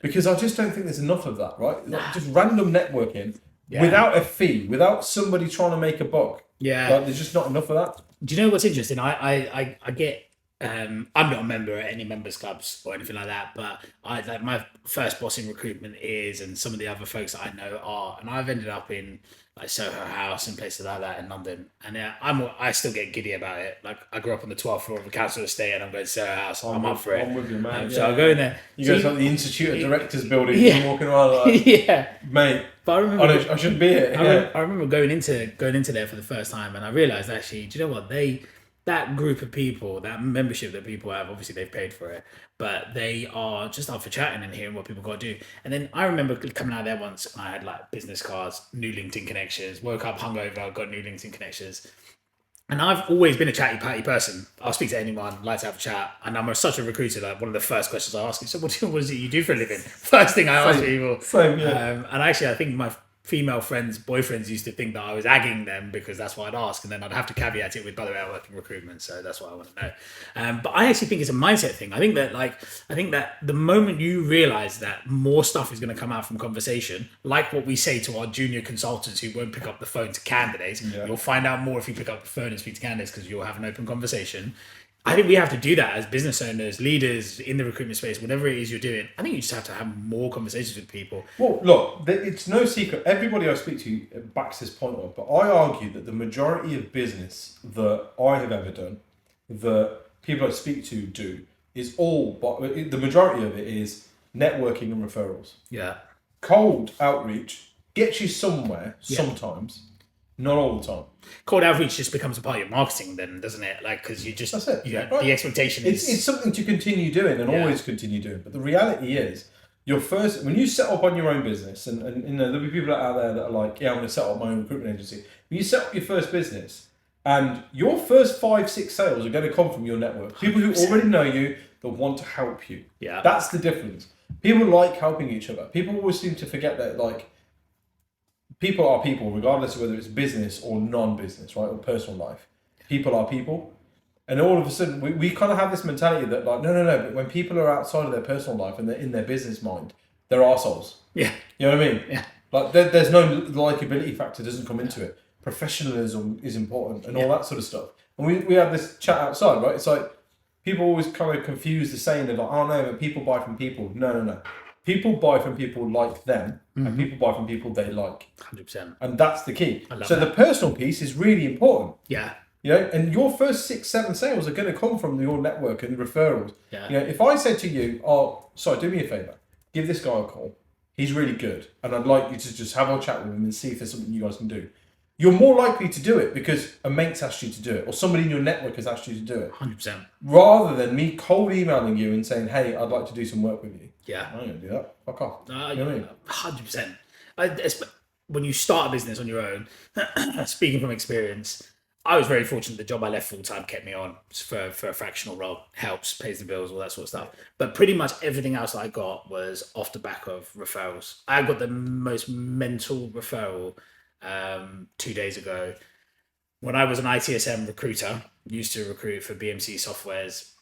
Because I just don't think there's enough of that, right? Like just random networking without a fee, without somebody trying to make a buck. Yeah. Like, there's just not enough of that. Do you know what's interesting? I get. I'm not a member at any members clubs or anything like that, but my first boss in recruitment is, and some of the other folks that I know are, and I've ended up in like Soho House and places like that in London, and I still get giddy about it. Like I grew up on the 12th floor of a council estate, and I'm going to Soho House. I'm up for it. I'm with you, man. So I'll go in there. You go to like the Institute of Directors building, and walking around like, yeah, mate. But I remember I shouldn't be here. I remember going into there for the first time, and I realized actually, do you know what that group of people, that membership that people have, obviously they've paid for it, but they are just up for chatting and hearing what people got to do. And then I remember coming out there once, I had like business cards, new LinkedIn connections, woke up hungover, got new LinkedIn connections. And I've always been a chatty patty person. I'll speak to anyone, like to have a chat. And I'm such a recruiter, like one of the first questions I ask is, so what is it you do for a living? First thing I ask people. Same, yeah. And actually I think my female boyfriends used to think that I was agging them because that's what I'd ask, and then I'd have to caveat it with, by the way, I work in recruitment, so that's what I want to know. But I actually think it's a mindset thing. I think that the moment you realize that more stuff is going to come out from conversation, like what we say to our junior consultants who won't pick up the phone to candidates, you'll find out more if you pick up the phone and speak to candidates because you'll have an open conversation. I think we have to do that as business owners, leaders in the recruitment space, whatever it is you're doing. I think you just have to have more conversations with people. Well, look, it's no secret. Everybody I speak to backs this point up, but I argue that the majority of business that I have ever done, that people I speak to do, is all, but the majority of it is networking and referrals. Yeah. Cold outreach gets you somewhere sometimes, not all the time. Cold outreach just becomes a part of your marketing then, doesn't it? Like, because you just, that's it. The expectation is... It's something to continue doing and always continue doing. But the reality is, when you set up on your own business, and there'll be people out there that are like, I'm going to set up my own recruitment agency. When you set up your first business, and your first 5-6 sales are going to come from your network. People who already know you, that want to help you. Yeah. That's the difference. People like helping each other. People always seem to forget that, like, people are people, regardless of whether it's business or non-business, right, or personal life. People are people. And all of a sudden, we kind of have this mentality that, like, no, but when people are outside of their personal life and they're in their business mind, they're arseholes. Yeah. You know what I mean? Yeah. Like, there's no likability factor doesn't come into it. Professionalism is important and all that sort of stuff. And we had this chat outside, right? It's like, people always kind of confuse the saying of, like, oh no, but people buy from people. No. People buy from people like them, and people buy from people they like. 100%. And that's the key. So the personal piece is really important. Yeah. And your first 6-7 sales are going to come from your network and referrals. Yeah. If I said to you, do me a favor, give this guy a call. He's really good, and I'd like you to just have a chat with him and see if there's something you guys can do. you're more likely to do it because a mate's asked you to do it or somebody in your network has asked you to do it. 100%. Rather than me cold emailing you and saying, hey, I'd like to do some work with you. Yeah. I ain't going to do that. Fuck off. You know what I mean? 100%. When you start a business on your own, speaking from experience, I was very fortunate. The job I left full time kept me on for a fractional role, helps, pays the bills, all that sort of stuff. But pretty much everything else that I got was off the back of referrals. I got the most mental referral 2 days ago. When I was an ITSM recruiter, used to recruit for BMC Software's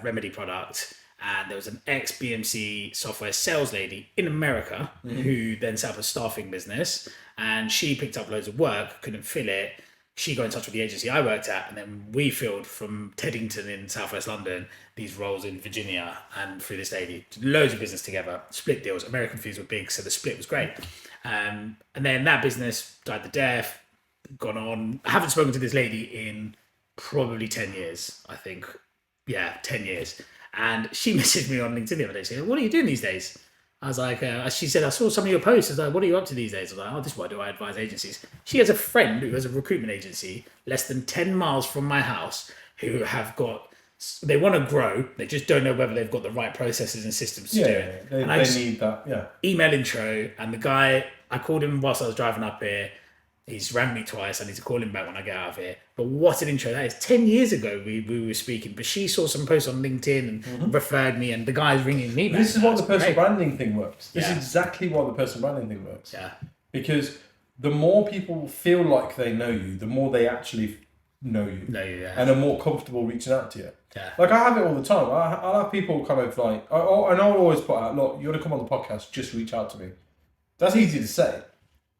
Remedy product, and there was an ex-BMC software sales lady in America who then set up a staffing business, and she picked up loads of work, couldn't fill it. She got in touch with the agency I worked at, and then we filled from Teddington in southwest London these roles in Virginia, and through this lady, loads of business together, split deals. American fees were big, so the split was great. And then that business died the death, gone on. I haven't spoken to this lady in probably 10 years, I think. Yeah, 10 years. And she messaged me on LinkedIn the other day saying, what are you doing these days? I was like, she said, I saw some of your posts. I was like, what are you up to these days? I was like, oh, this is what I advise agencies. She has a friend who has a recruitment agency less than 10 miles from my house who have got, they want to grow. They just don't know whether they've got the right processes and systems to do it. They need that, yeah. Email intro, and the guy, I called him whilst I was driving up here. He's rang me twice. I need to call him back when I get out of here. But what an intro that is. 10 years ago we were speaking, but she saw some posts on LinkedIn and referred me, and the guy's ringing me back. This is why the personal branding thing works. This is exactly why the personal branding thing works. Yeah. Because the more people feel like they know you, the more they actually know you. And are more comfortable reaching out to you. Yeah. Like I have it all the time. I'll have people kind of like, and I'll always put out, look, you want to come on the podcast, just reach out to me. That's easy to say.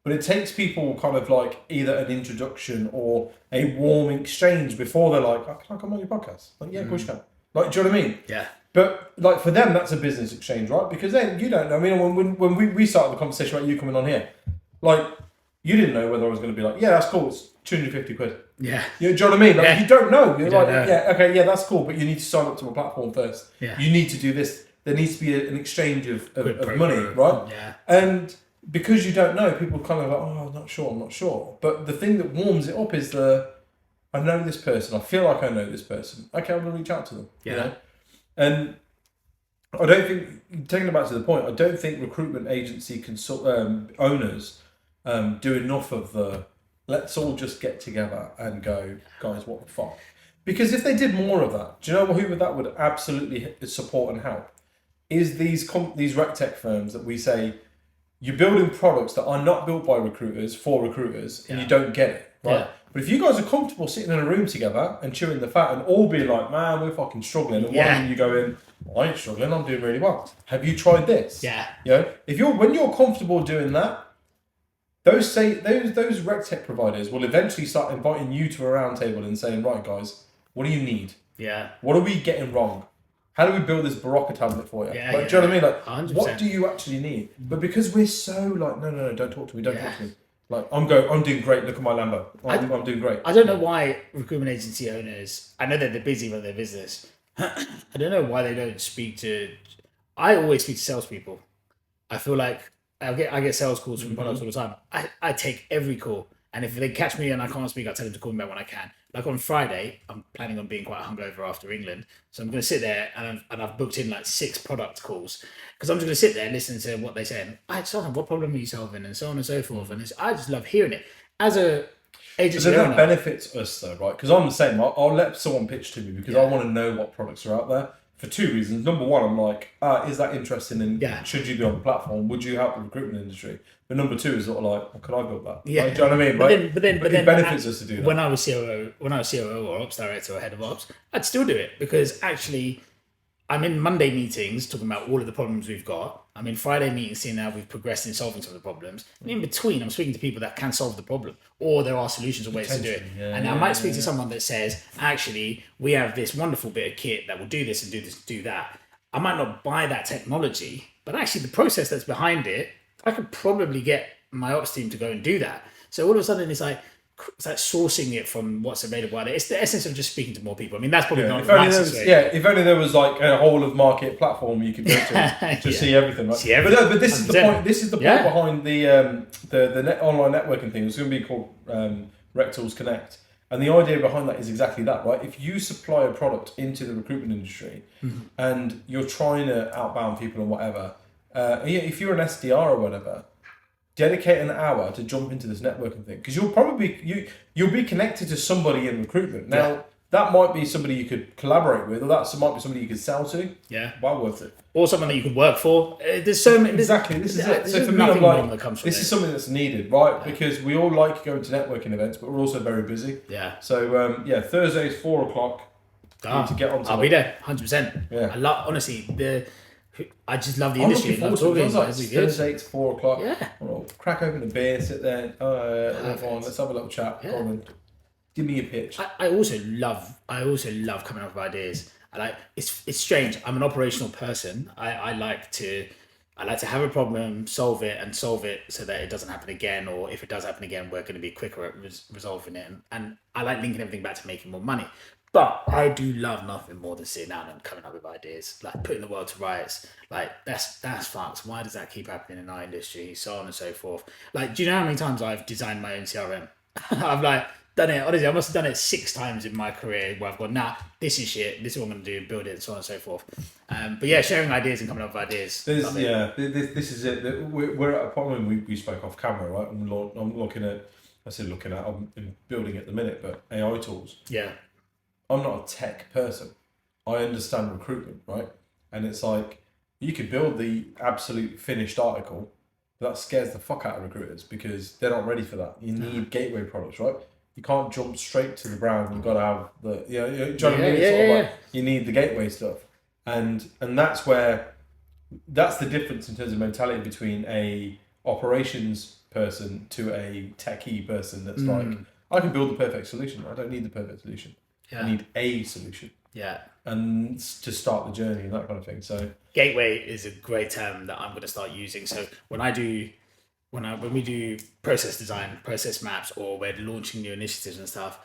But it takes people kind of like either an introduction or a warm exchange before they're like, oh, can I come on your podcast? Like, yeah, of course you can. Like, do you know what I mean? Yeah. But like for them, that's a business exchange, right? Because then you don't know. I mean, when we started the conversation about you coming on here, like you didn't know whether I was going to be like, yeah, that's cool. It's 250 quid. Yeah. You know, do you know what I mean? Like, you don't know. You're like, know. yeah, okay, yeah, that's cool. But you need to sign up to a platform first. Yeah. You need to do this. There needs to be an exchange of money, right? Yeah. And because you don't know, people kind of like, oh, I'm not sure. But the thing that warms it up is I know this person. I feel like I know this person. Okay, I'm going to reach out to them. Yeah. You know? And I don't think, taking it back to the point, I don't think recruitment agency owners do enough of the, let's all just get together and go, guys, what the fuck? Because if they did more of that, do you know who that would absolutely support and help? Is these RecTech firms that we say, you're building products that are not built by recruiters for recruiters, and you don't get it, right? Yeah. But if you guys are comfortable sitting in a room together and chewing the fat and all being like, man, we're fucking struggling, and one of you go in, well, I ain't struggling, I'm doing really well. Have you tried this? Yeah. You know, when you're comfortable doing that, those RecTech providers will eventually start inviting you to a round table and saying, right, guys, what do you need? Yeah. What are we getting wrong? How do we build this Barocca tablet for you? Yeah, like, do you know what I mean? Like, 100%. what do you actually need? But because we're so like, no, don't talk to me, don't talk to me. Like, I'm doing great. Look at my Lambo. I'm doing great. I don't know why recruitment agency owners, I know that they're busy with their business. I don't know why they don't speak to, I always speak to salespeople. I feel like I get sales calls from products all the time. I take every call. And if they catch me and I can't speak, I tell them to call me back when I can. Like on Friday, I'm planning on being quite hungover after England. So I'm going to sit there and I've booked in like 6 product calls. Because I'm just going to sit there and listen to what they say. And I tell them, what problem are you solving? And so on and so forth. And I just love hearing it. As a agency owner, that benefits us though, right? Because I'm the same. I'll let someone pitch to me because I want to know what products are out there. For 2 reasons. Number one, I'm like, is that interesting? And should you be on the platform? Would you help the recruitment industry? But number 2 is sort of like, well, could I build that? Yeah. Like, do you know what I mean? But then it benefits us to do that. When I was COO or ops director or head of ops, I'd still do it because actually I'm in Monday meetings talking about all of the problems we've got. I'm in Friday meetings seeing how we've progressed in solving some of the problems. And in between, I'm speaking to people that can solve the problem or there are solutions or ways to do it. I might speak to someone that says, actually, we have this wonderful bit of kit that will do this and do this and do that. I might not buy that technology, but actually the process that's behind it, I could probably get my ops team to go and do that. So all of a sudden it's like, it's like sourcing it from what's available. It's the essence of just speaking to more people. I mean, that's probably not If the only nicest there was, way. if only there was like a whole of market platform you could go to to see everything. Right? See everything. But this is the 100%. point. This is the point behind the online networking thing. It's going to be called RecTalks Connect, and the idea behind that is exactly that, right? If you supply a product into the recruitment industry, and you're trying to outbound people and whatever, if you're an SDR or whatever, dedicate an hour to jump into this networking thing, because you'll be connected to somebody in recruitment. Now that might be somebody you could collaborate with, or that might be somebody you could sell to. Yeah, well worth it. Or someone that you could work for. There's so many. Exactly, this is it. So for me, I'm like, this is something that's needed, right? Because we all like going to networking events, but we're also very busy. Yeah. So Thursday's 4:00. To get on. I'll be there, 100%. Yeah. I love, honestly, I just love the industry. I'm looking forward to it. Thursday, it's 4:00. Yeah. I'll crack open a beer, sit there. Let's have a little chat. Yeah. Go on then. Give me a pitch. I also love coming up with ideas. It's strange. I'm an operational person. I like to have a problem, solve it so that it doesn't happen again, or if it does happen again, we're going to be quicker at resolving it. And I like linking everything back to making more money. But I do love nothing more than sitting down and coming up with ideas, like putting the world to rights. Like that's fucked. Why does that keep happening in our industry? So on and so forth. Like, do you know how many times I've designed my own CRM? I've done it. Honestly, I must have done it 6 times in my career where I've gone, nah, this is shit. This is what I'm going to do. Build it, and so on and so forth. But yeah, sharing ideas and coming up with ideas. This is it. We're at a point when we spoke off camera, right? I'm looking at. I'm building at the minute, but AI tools. Yeah. I'm not a tech person. I understand recruitment, right? And it's like, you could build the absolute finished article, but that scares the fuck out of recruiters because they're not ready for that. You need gateway products, right? You can't jump straight to the brown. You've got to have the, do you know what I mean? Like, you need the gateway stuff. And that's the difference in terms of mentality between a operations person to a techie person that's like, I can build the perfect solution. I don't need the perfect solution. Yeah. I need a solution. Yeah. And to start the journey and that kind of thing. So gateway is a great term that I'm going to start using. So when we do process design, process maps, or we're launching new initiatives and stuff,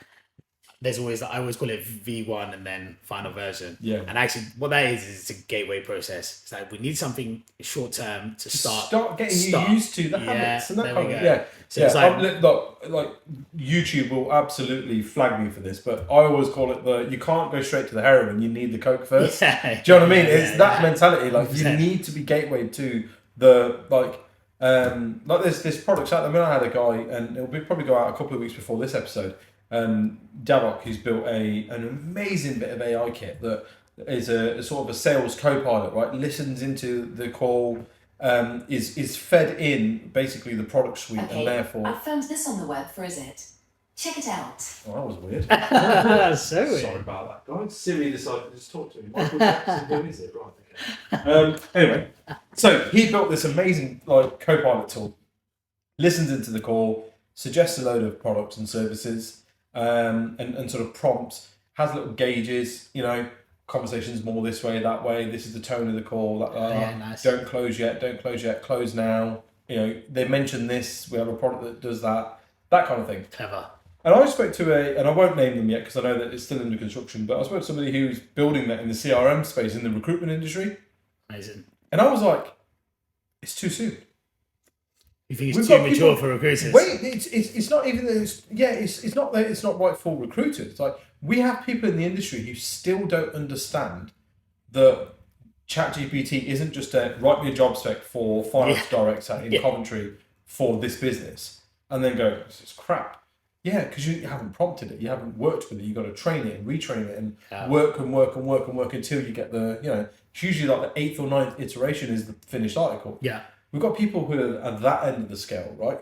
there's always, I always call it V1 and then final version. Yeah. And actually what that is it's a gateway process. It's like we need something short term to start getting you used to the habits and that kind of thing. Yeah. So it's like YouTube will absolutely flag me for this, but I always call it you can't go straight to the heroin, you need the coke first. Yeah. Do you know what I mean? It's that mentality. Like 100%. You need to be gateway to the like there's products out there. I mean, I had a guy, and it'll probably go out a couple of weeks before this episode. Davok, who's built an amazing bit of AI kit that is a sort of a sales co-pilot, right? Listens into the call, is fed in basically the product suite, and therefore I found this on the web for it. Check it out. Oh, that was weird. That's so weird. Sorry about that, guys. Siri decided to just talk to me. Michael Jackson, who is it? Right. Okay. Anyway, so he built this amazing co-pilot tool. Listens into the call, suggests a load of products and services. And sort of prompts, has little gauges, conversations more this way, that way, this is the tone of the call, nice. Don't close yet, close now, they mentioned this, we have a product that does that kind of thing. Clever. And I spoke to and I won't name them yet because I know that it's still under construction, but I spoke to somebody who's building that in the CRM space, in the recruitment industry. Amazing. And I was like, it's too soon. You think it's too mature for recruiters? Wait, it's not even that. It's not that it's not right for recruiters. It's like we have people in the industry who still don't understand that ChatGPT isn't just a write me a job spec for finance director in Coventry for this business, and then go, this is crap. Yeah, because you haven't prompted it, you haven't worked with it. You got to train it and retrain it and work until you get the It's usually like the 8th or 9th iteration is the finished article. Yeah. We've got people who are at that end of the scale, right?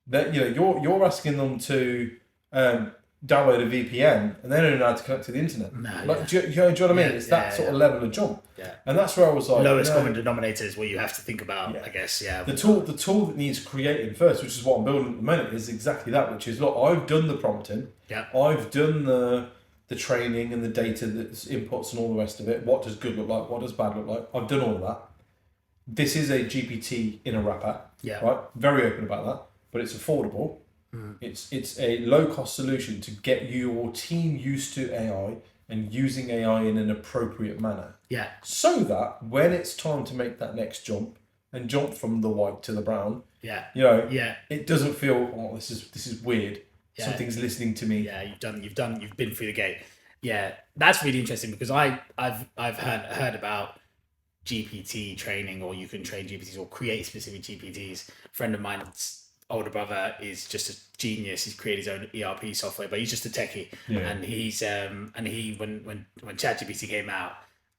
That you're asking them to download a VPN and they don't know how to connect to the internet. Do you know what I mean? It's that sort of level of jump. Yeah. And that's where I was like, lowest common denominator is what you have to think about, I guess. Yeah. The tool that needs creating first, which is what I'm building at the moment, is exactly that, which is, look, I've done the prompting. Yeah. I've done the training and the data that's inputs and all the rest of it. What does good look like? What does bad look like? I've done all of that. This is a GPT in a wrapper, right? Very open about that, but it's affordable. It's a low cost solution to get your team used to AI and using AI in an appropriate manner. Yeah. So that when it's time to make that next jump and jump from the white to the brown, Yeah. it doesn't feel, oh, this is weird. Yeah. Something's listening to me. Yeah, you've been through the gate. Yeah, that's really interesting because I've heard about GPT training, or you can train GPTs or create specific GPTs. A friend of mine's older brother is just a genius. He's created his own ERP software, but he's just a techie. Yeah. And when ChatGPT came out,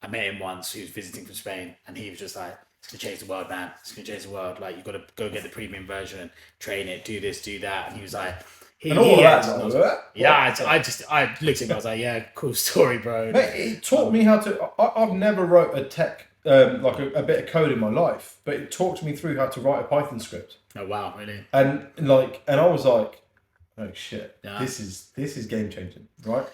I met him once. He was visiting from Spain, and he was just like, "It's gonna change the world, man. It's gonna change the world. Like, you've got to go get the premium version and train it, do this, do that." And he was like, I looked at him. I was like, "Yeah, cool story, bro." Mate, it taught me how to. I've never wrote a tech like a bit of code in my life, but it taught me through how to write a Python script. Oh wow, really? And I was like, "Oh shit, Yeah. this is game changing, right?"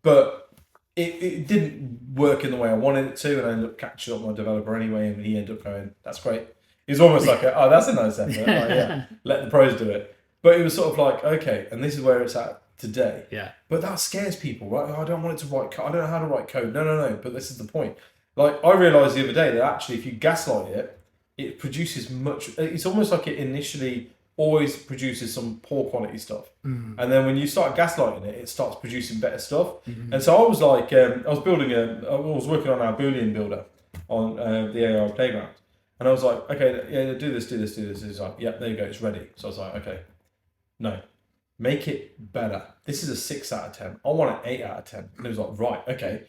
But it didn't work in the way I wanted it to, and I ended up catching up with my developer anyway, and he ended up going, "That's great." It was almost like, "Oh, that's a nice effort." Like, yeah, let the pros do it. But it was sort of like, okay, and this is where it's at today. Yeah. But that scares people, right? Oh, I don't want it to write code. I don't know how to write code. No. But this is the point. Like, I realised the other day that actually if you gaslight it, it produces much... It's almost like it initially always produces some poor quality stuff. Mm. And then when you start gaslighting it, it starts producing better stuff. Mm-hmm. And so I was like, I was working on our Boolean builder on the AI playground. And I was like, okay, yeah, do this. It's like, yeah, there you go, it's ready. So I was like, okay. No, make it better. This is a 6 out of 10. I want an 8 out of 10. And it was like, right, okay.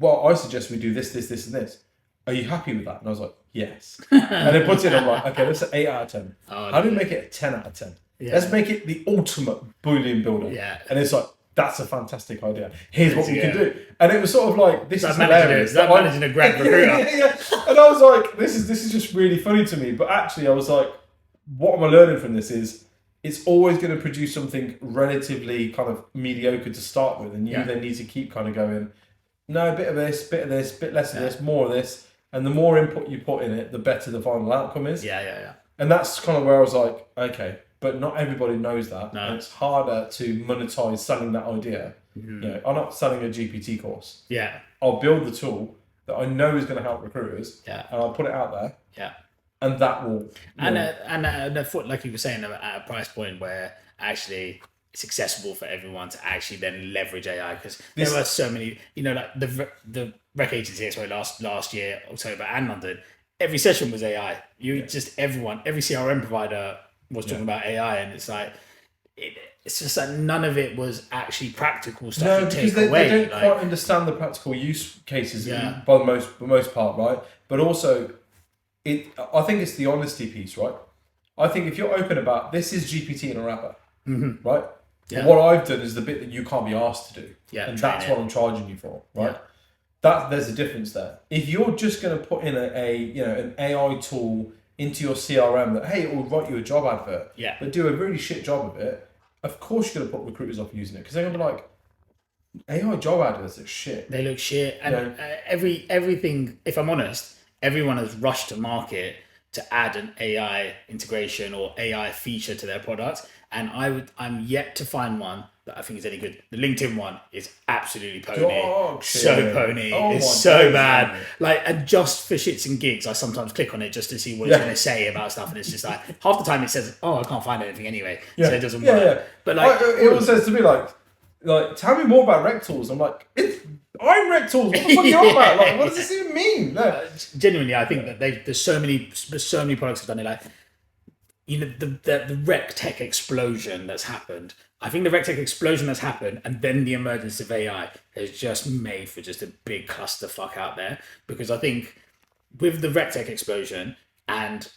Well, I suggest we do this, and this. Are you happy with that? And I was like, yes. And it puts it on like, okay, that's an 8 out of 10. How do we make it a 10 out of 10? Yeah. Let's make it the ultimate Boolean builder. Yeah. And it's like, that's a fantastic idea. Here's what we can do. And it was sort of like, this is hilarious. Is that managing a grad recruiter? Yeah. And I was like, this is just really funny to me. But actually, I was like, what am I learning from this is, it's always going to produce something relatively kind of mediocre to start with, and you then need to keep kind of going, no, a bit of this, bit less of this, more of this, and the more input you put in it, the better the final outcome is. Yeah. And that's kind of where I was like, okay, but not everybody knows that, No. and it's harder to monetize selling that idea. Mm-hmm. I'm not selling a GPT course. Yeah. I'll build the tool that I know is going to help recruiters, and I'll put it out there. Yeah. And that will... And a foot, like you were saying, at a price point where actually it's accessible for everyone to actually then leverage AI, because there were so many, like the Rec Agency Expo last year, October, and London, every session was AI. Every CRM provider was talking about AI, and it's like, it's just that none of it was actually practical stuff to take away. They don't quite understand the practical use cases by the most part, right? But also... I think it's the honesty piece, right? I think if you're open about this is GPT in a wrapper, right? Yeah. What I've done is the bit that you can't be asked to do, and that's what I'm charging you for, right? Yeah. There's a difference there. If you're just going to put in an AI tool into your CRM that it will write you a job advert, but do a really shit job of it, of course you're going to put recruiters off using it, because they're going to be like, AI job adverts are shit. They look shit, and everything. If I'm honest. Everyone has rushed to market to add an AI integration or AI feature to their product, and I'm yet to find one that I think is any good. The LinkedIn one is absolutely pony, it's so bad. Like, and just for shits and gigs, I sometimes click on it just to see what it's going to say about stuff, and it's just like half the time it says, "Oh, I can't find anything anyway," so it doesn't work. Yeah. But like, it always says to me like, tell me more about RecTools. I'm like, I'm RecTools. What the fuck are you on about? Like, what does this even mean? No. Genuinely, I think that there's so many products have done it. Like, the Rectech explosion that's happened. I think the Rectech explosion that's happened, and then the emergence of AI has just made for just a big clusterfuck out there. Because I think with the Rectech explosion and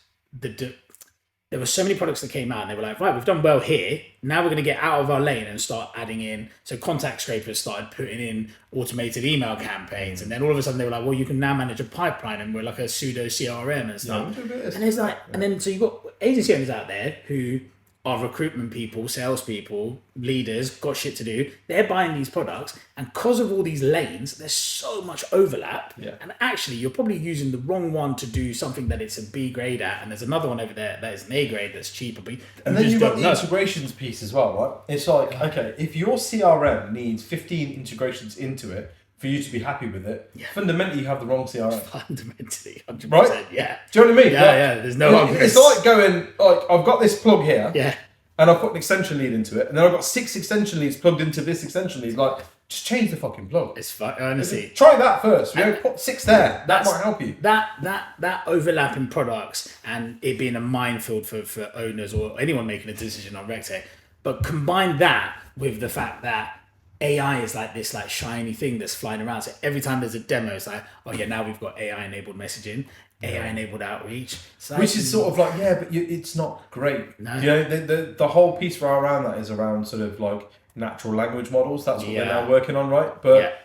there were so many products that came out, and they were like, right, we've done well here. Now we're going to get out of our lane and start adding in. So contact scrapers started putting in automated email campaigns. And then all of a sudden they were like, well, you can now manage a pipeline, and we're like a pseudo CRM and stuff. And it's like, and then so you've got agency owners out there who are recruitment people, salespeople, leaders, got shit to do. They're buying these products, and because of all these lanes, there's so much overlap. Yeah. And actually, you're probably using the wrong one to do something that it's a B grade at, and there's another one over there that is an A grade that's cheaper. But And then you've got the integrations piece as well, right? It's like, okay, if your CRM needs 15 integrations into it for you to be happy with it, fundamentally you have the wrong CRM. Fundamentally, 100%. Right? Yeah. Do you know what I mean? Yeah, Like, yeah. There's no argument. it's like going, like, I've got this plug here, Yeah. and I've put an extension lead into it, and then I've got 6 extension leads plugged into this extension lead. Like, just change the fucking plug. It's fun. Honestly, Try that first. Put 6 there. That might help you. That overlapping products and it being a minefield for owners or anyone making a decision on RecTech, but combine that with the fact that AI is like this like shiny thing that's flying around. So every time there's a demo, it's like, oh yeah, now we've got AI enabled messaging, AI enabled outreach. So Which is sort of like, yeah, but it's not great. No. You know, the whole piece around that is around sort of like natural language models. That's what they're now working on, right? But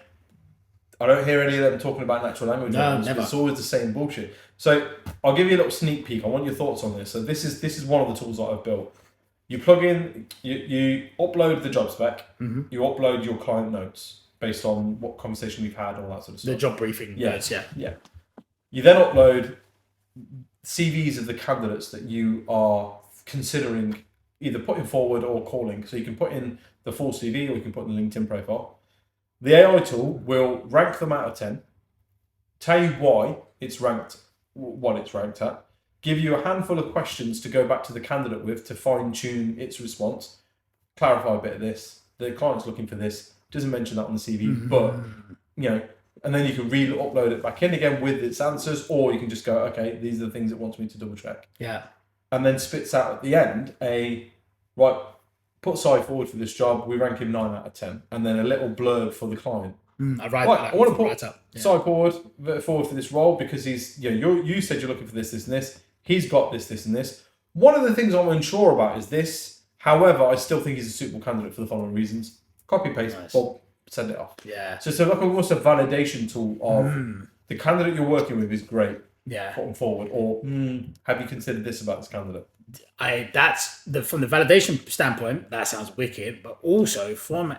I don't hear any of them talking about natural language models. Never. It's always the same bullshit. So I'll give you a little sneak peek. I want your thoughts on this. So this is one of the tools that I've built. You plug in, you upload the job spec, you upload your client notes based on what conversation we've had, all that sort of stuff. the job briefing notes, Yeah. You then upload CVs of the candidates that you are considering either putting forward or calling. So you can put in the full CV or you can put in the LinkedIn profile. The AI tool will rank them out of 10, tell you why it's ranked, what it's ranked at, give you a handful of questions to go back to the candidate with to fine tune its response, clarify a bit of this. The client's looking for this, doesn't mention that on the CV, but you know, and then you can re-upload it back in again with its answers, or you can just go, okay, these are the things it wants me to double check. Yeah. And then spits out at the end put Saeed forward for this job, we rank him 9 out of 10, and then a little blurb for the client. I write I want to put Saeed forward for this role because he's, you said you're looking for this, this, and this. He's got this, this, and this. One of the things I'm unsure about is this. However, I still think he's a suitable candidate for the following reasons. Copy paste, boom, send it off. Yeah. So it's like almost a validation tool of the candidate you're working with is great. Yeah. Put them forward, or have you considered this about this candidate? From the validation standpoint, that sounds wicked, but also from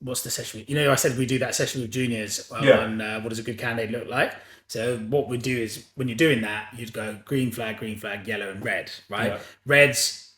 what's the session? I said we do that session with juniors on what does a good candidate look like. So what we do is when you're doing that, you'd go green flag, yellow, and red, right? Yeah. Reds,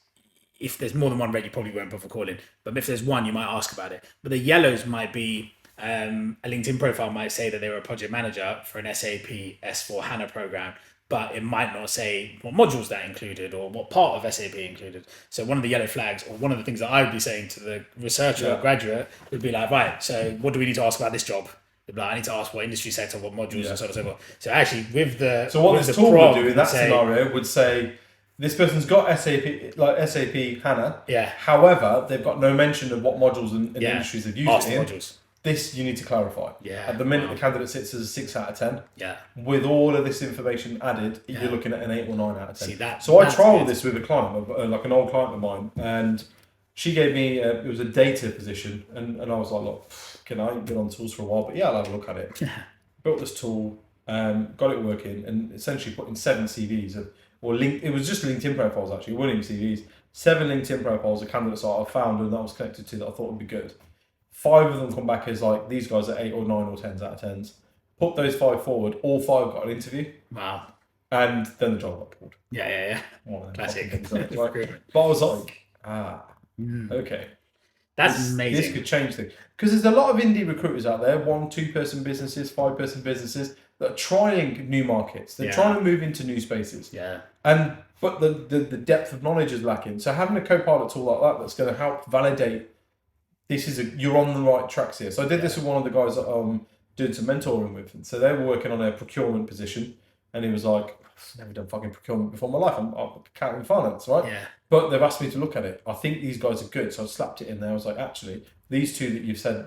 if there's more than one red, you probably won't bother calling. But if there's one, you might ask about it. But the yellows might be a LinkedIn profile might say that they were a project manager for an SAP S4 HANA program, but it might not say what modules that included or what part of SAP included. So one of the yellow flags, or one of the things that I would be saying to the researcher or graduate would be like, right, so what do we need to ask about this job? Like, I need to ask what industry sector, what modules, and so on and so forth. So actually, with the this tool would do in that scenario would say this person's got SAP HANA. Yeah. However, they've got no mention of what modules and industries they've used ask it in. Modules. This you need to clarify. Yeah. At the minute, the candidate sits as a 6 out of 10. Yeah. With all of this information added, you're looking at an 8 or 9 out of 10. See, so I trialled this with a client, like an old client of mine, and she gave me it was a data position, and I was like, look, can I been on tools for a while? But yeah, I'll have a look at it. Built this tool, got it working, and essentially put in 7 CVs it was just LinkedIn profiles actually, winning CVs. 7 LinkedIn profiles of candidates that I found and that I was connected to that I thought would be good. 5 of them come back as like these guys are 8 or 9 or 10s out of 10s. Put those 5 forward, all 5 got an interview. Wow. And then the job got pulled. Yeah. Classic. Right? But I was like, okay. That's amazing. This could change things. Because there's a lot of indie recruiters out there, 1, 2 person businesses, 5 person businesses that are trying new markets. They're trying to move into new spaces. Yeah. But the depth of knowledge is lacking. So having a co-pilot tool like that that's going to help validate you're on the right tracks here. So I did this with one of the guys that I'm doing some mentoring with. And so they were working on a procurement position, and he was like, I've never done fucking procurement before in my life. I'm accounting finance, right? Yeah. But they've asked me to look at it. I think these guys are good. So I slapped it in there. I was like, actually, these 2 that you've said,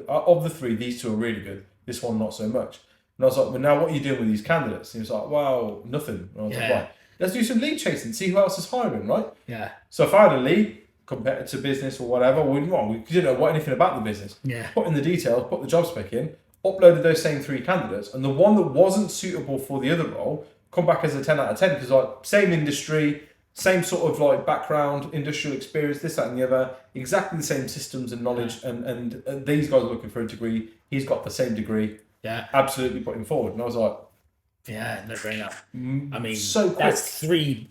of the 3, these 2 are really good. This one, not so much. And I was like, well, now what are you doing with these candidates? And he was like, well, nothing. And I was like, right, let's do some lead chasing, see who else is hiring, right? Yeah. So if I had a lead, competitor business or whatever, we didn't know anything about the business. Yeah. Put in the details, put the job spec in, uploaded those same 3 candidates, and the one that wasn't suitable for the other role come back as a 10 out of 10 because like same industry, same sort of like background, industrial experience, this, that, and the other, exactly the same systems and knowledge, and these guys are looking for a degree. He's got the same degree. Yeah. Absolutely put him forward. And I was like, yeah, no brainer. I mean, so quick.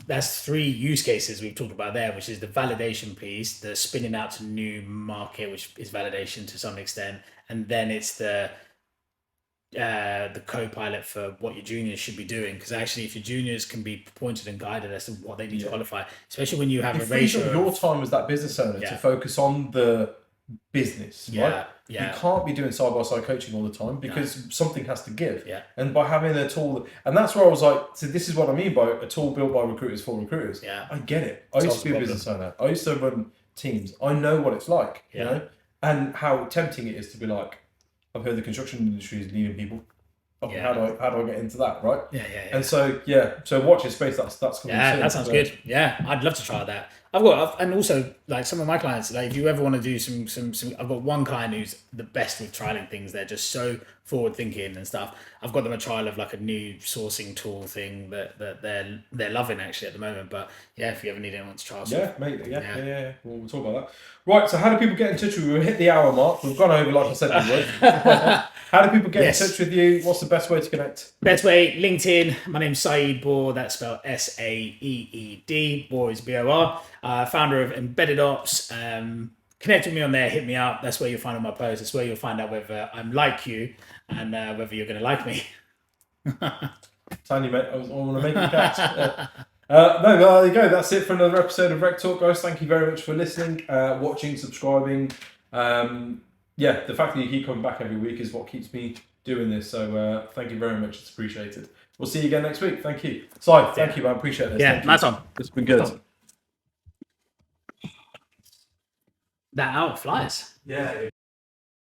That's three use cases we've talked about there, which is the validation piece, the spinning out to new market, which is validation to some extent, and then it's the co-pilot for what your juniors should be doing. Because actually, if your juniors can be pointed and guided as to what they need to qualify, especially when you have a ratio of your time as that business owner to focus on the business, right? Yeah. You can't be doing side-by-side coaching all the time because something has to give. Yeah. And by having a tool, and that's where I was like, so this is what I mean by a tool built by recruiters for recruiters. Yeah. I get it. I used to be a business owner. I used to run teams. I know what it's like, you know, and how tempting it is to be like, I've heard the construction industry is needing people. How do I get into that, right? Yeah. And so watch this space. That's coming soon. That sounds good. Yeah, I'd love to try that. And also like some of my clients, like if you ever want to do some, I've got one client who's the best with trialing things. They're just so forward thinking and stuff. I've got them a trial of like a new sourcing tool thing that they're loving actually at the moment. But yeah, if you ever need anyone to try, mate. Yeah. We'll talk about that. Right. So how do people get in touch with you? We've hit the hour mark. We've gone over, like I said, we would. How do people get in touch with you? What's the best way to connect? Best way, LinkedIn. My name's Saeed Bor. That's spelled Saeed. Bor is Bor. Founder of Embedded Ops. Connect with me on there. Hit me up. That's where you'll find all my posts. That's where you'll find out whether I'm like you and whether you're going to like me. Tiny mate, I want to make you catch. There you go. That's it for another episode of RecTalk, guys. Thank you very much for listening, watching, subscribing. The fact that you keep coming back every week is what keeps me doing this. So thank you very much. It's appreciated. We'll see you again next week. Thank you. Saeed, thank you, man. Appreciate this. Yeah, nice one. It's been good. That hour flies. Yeah.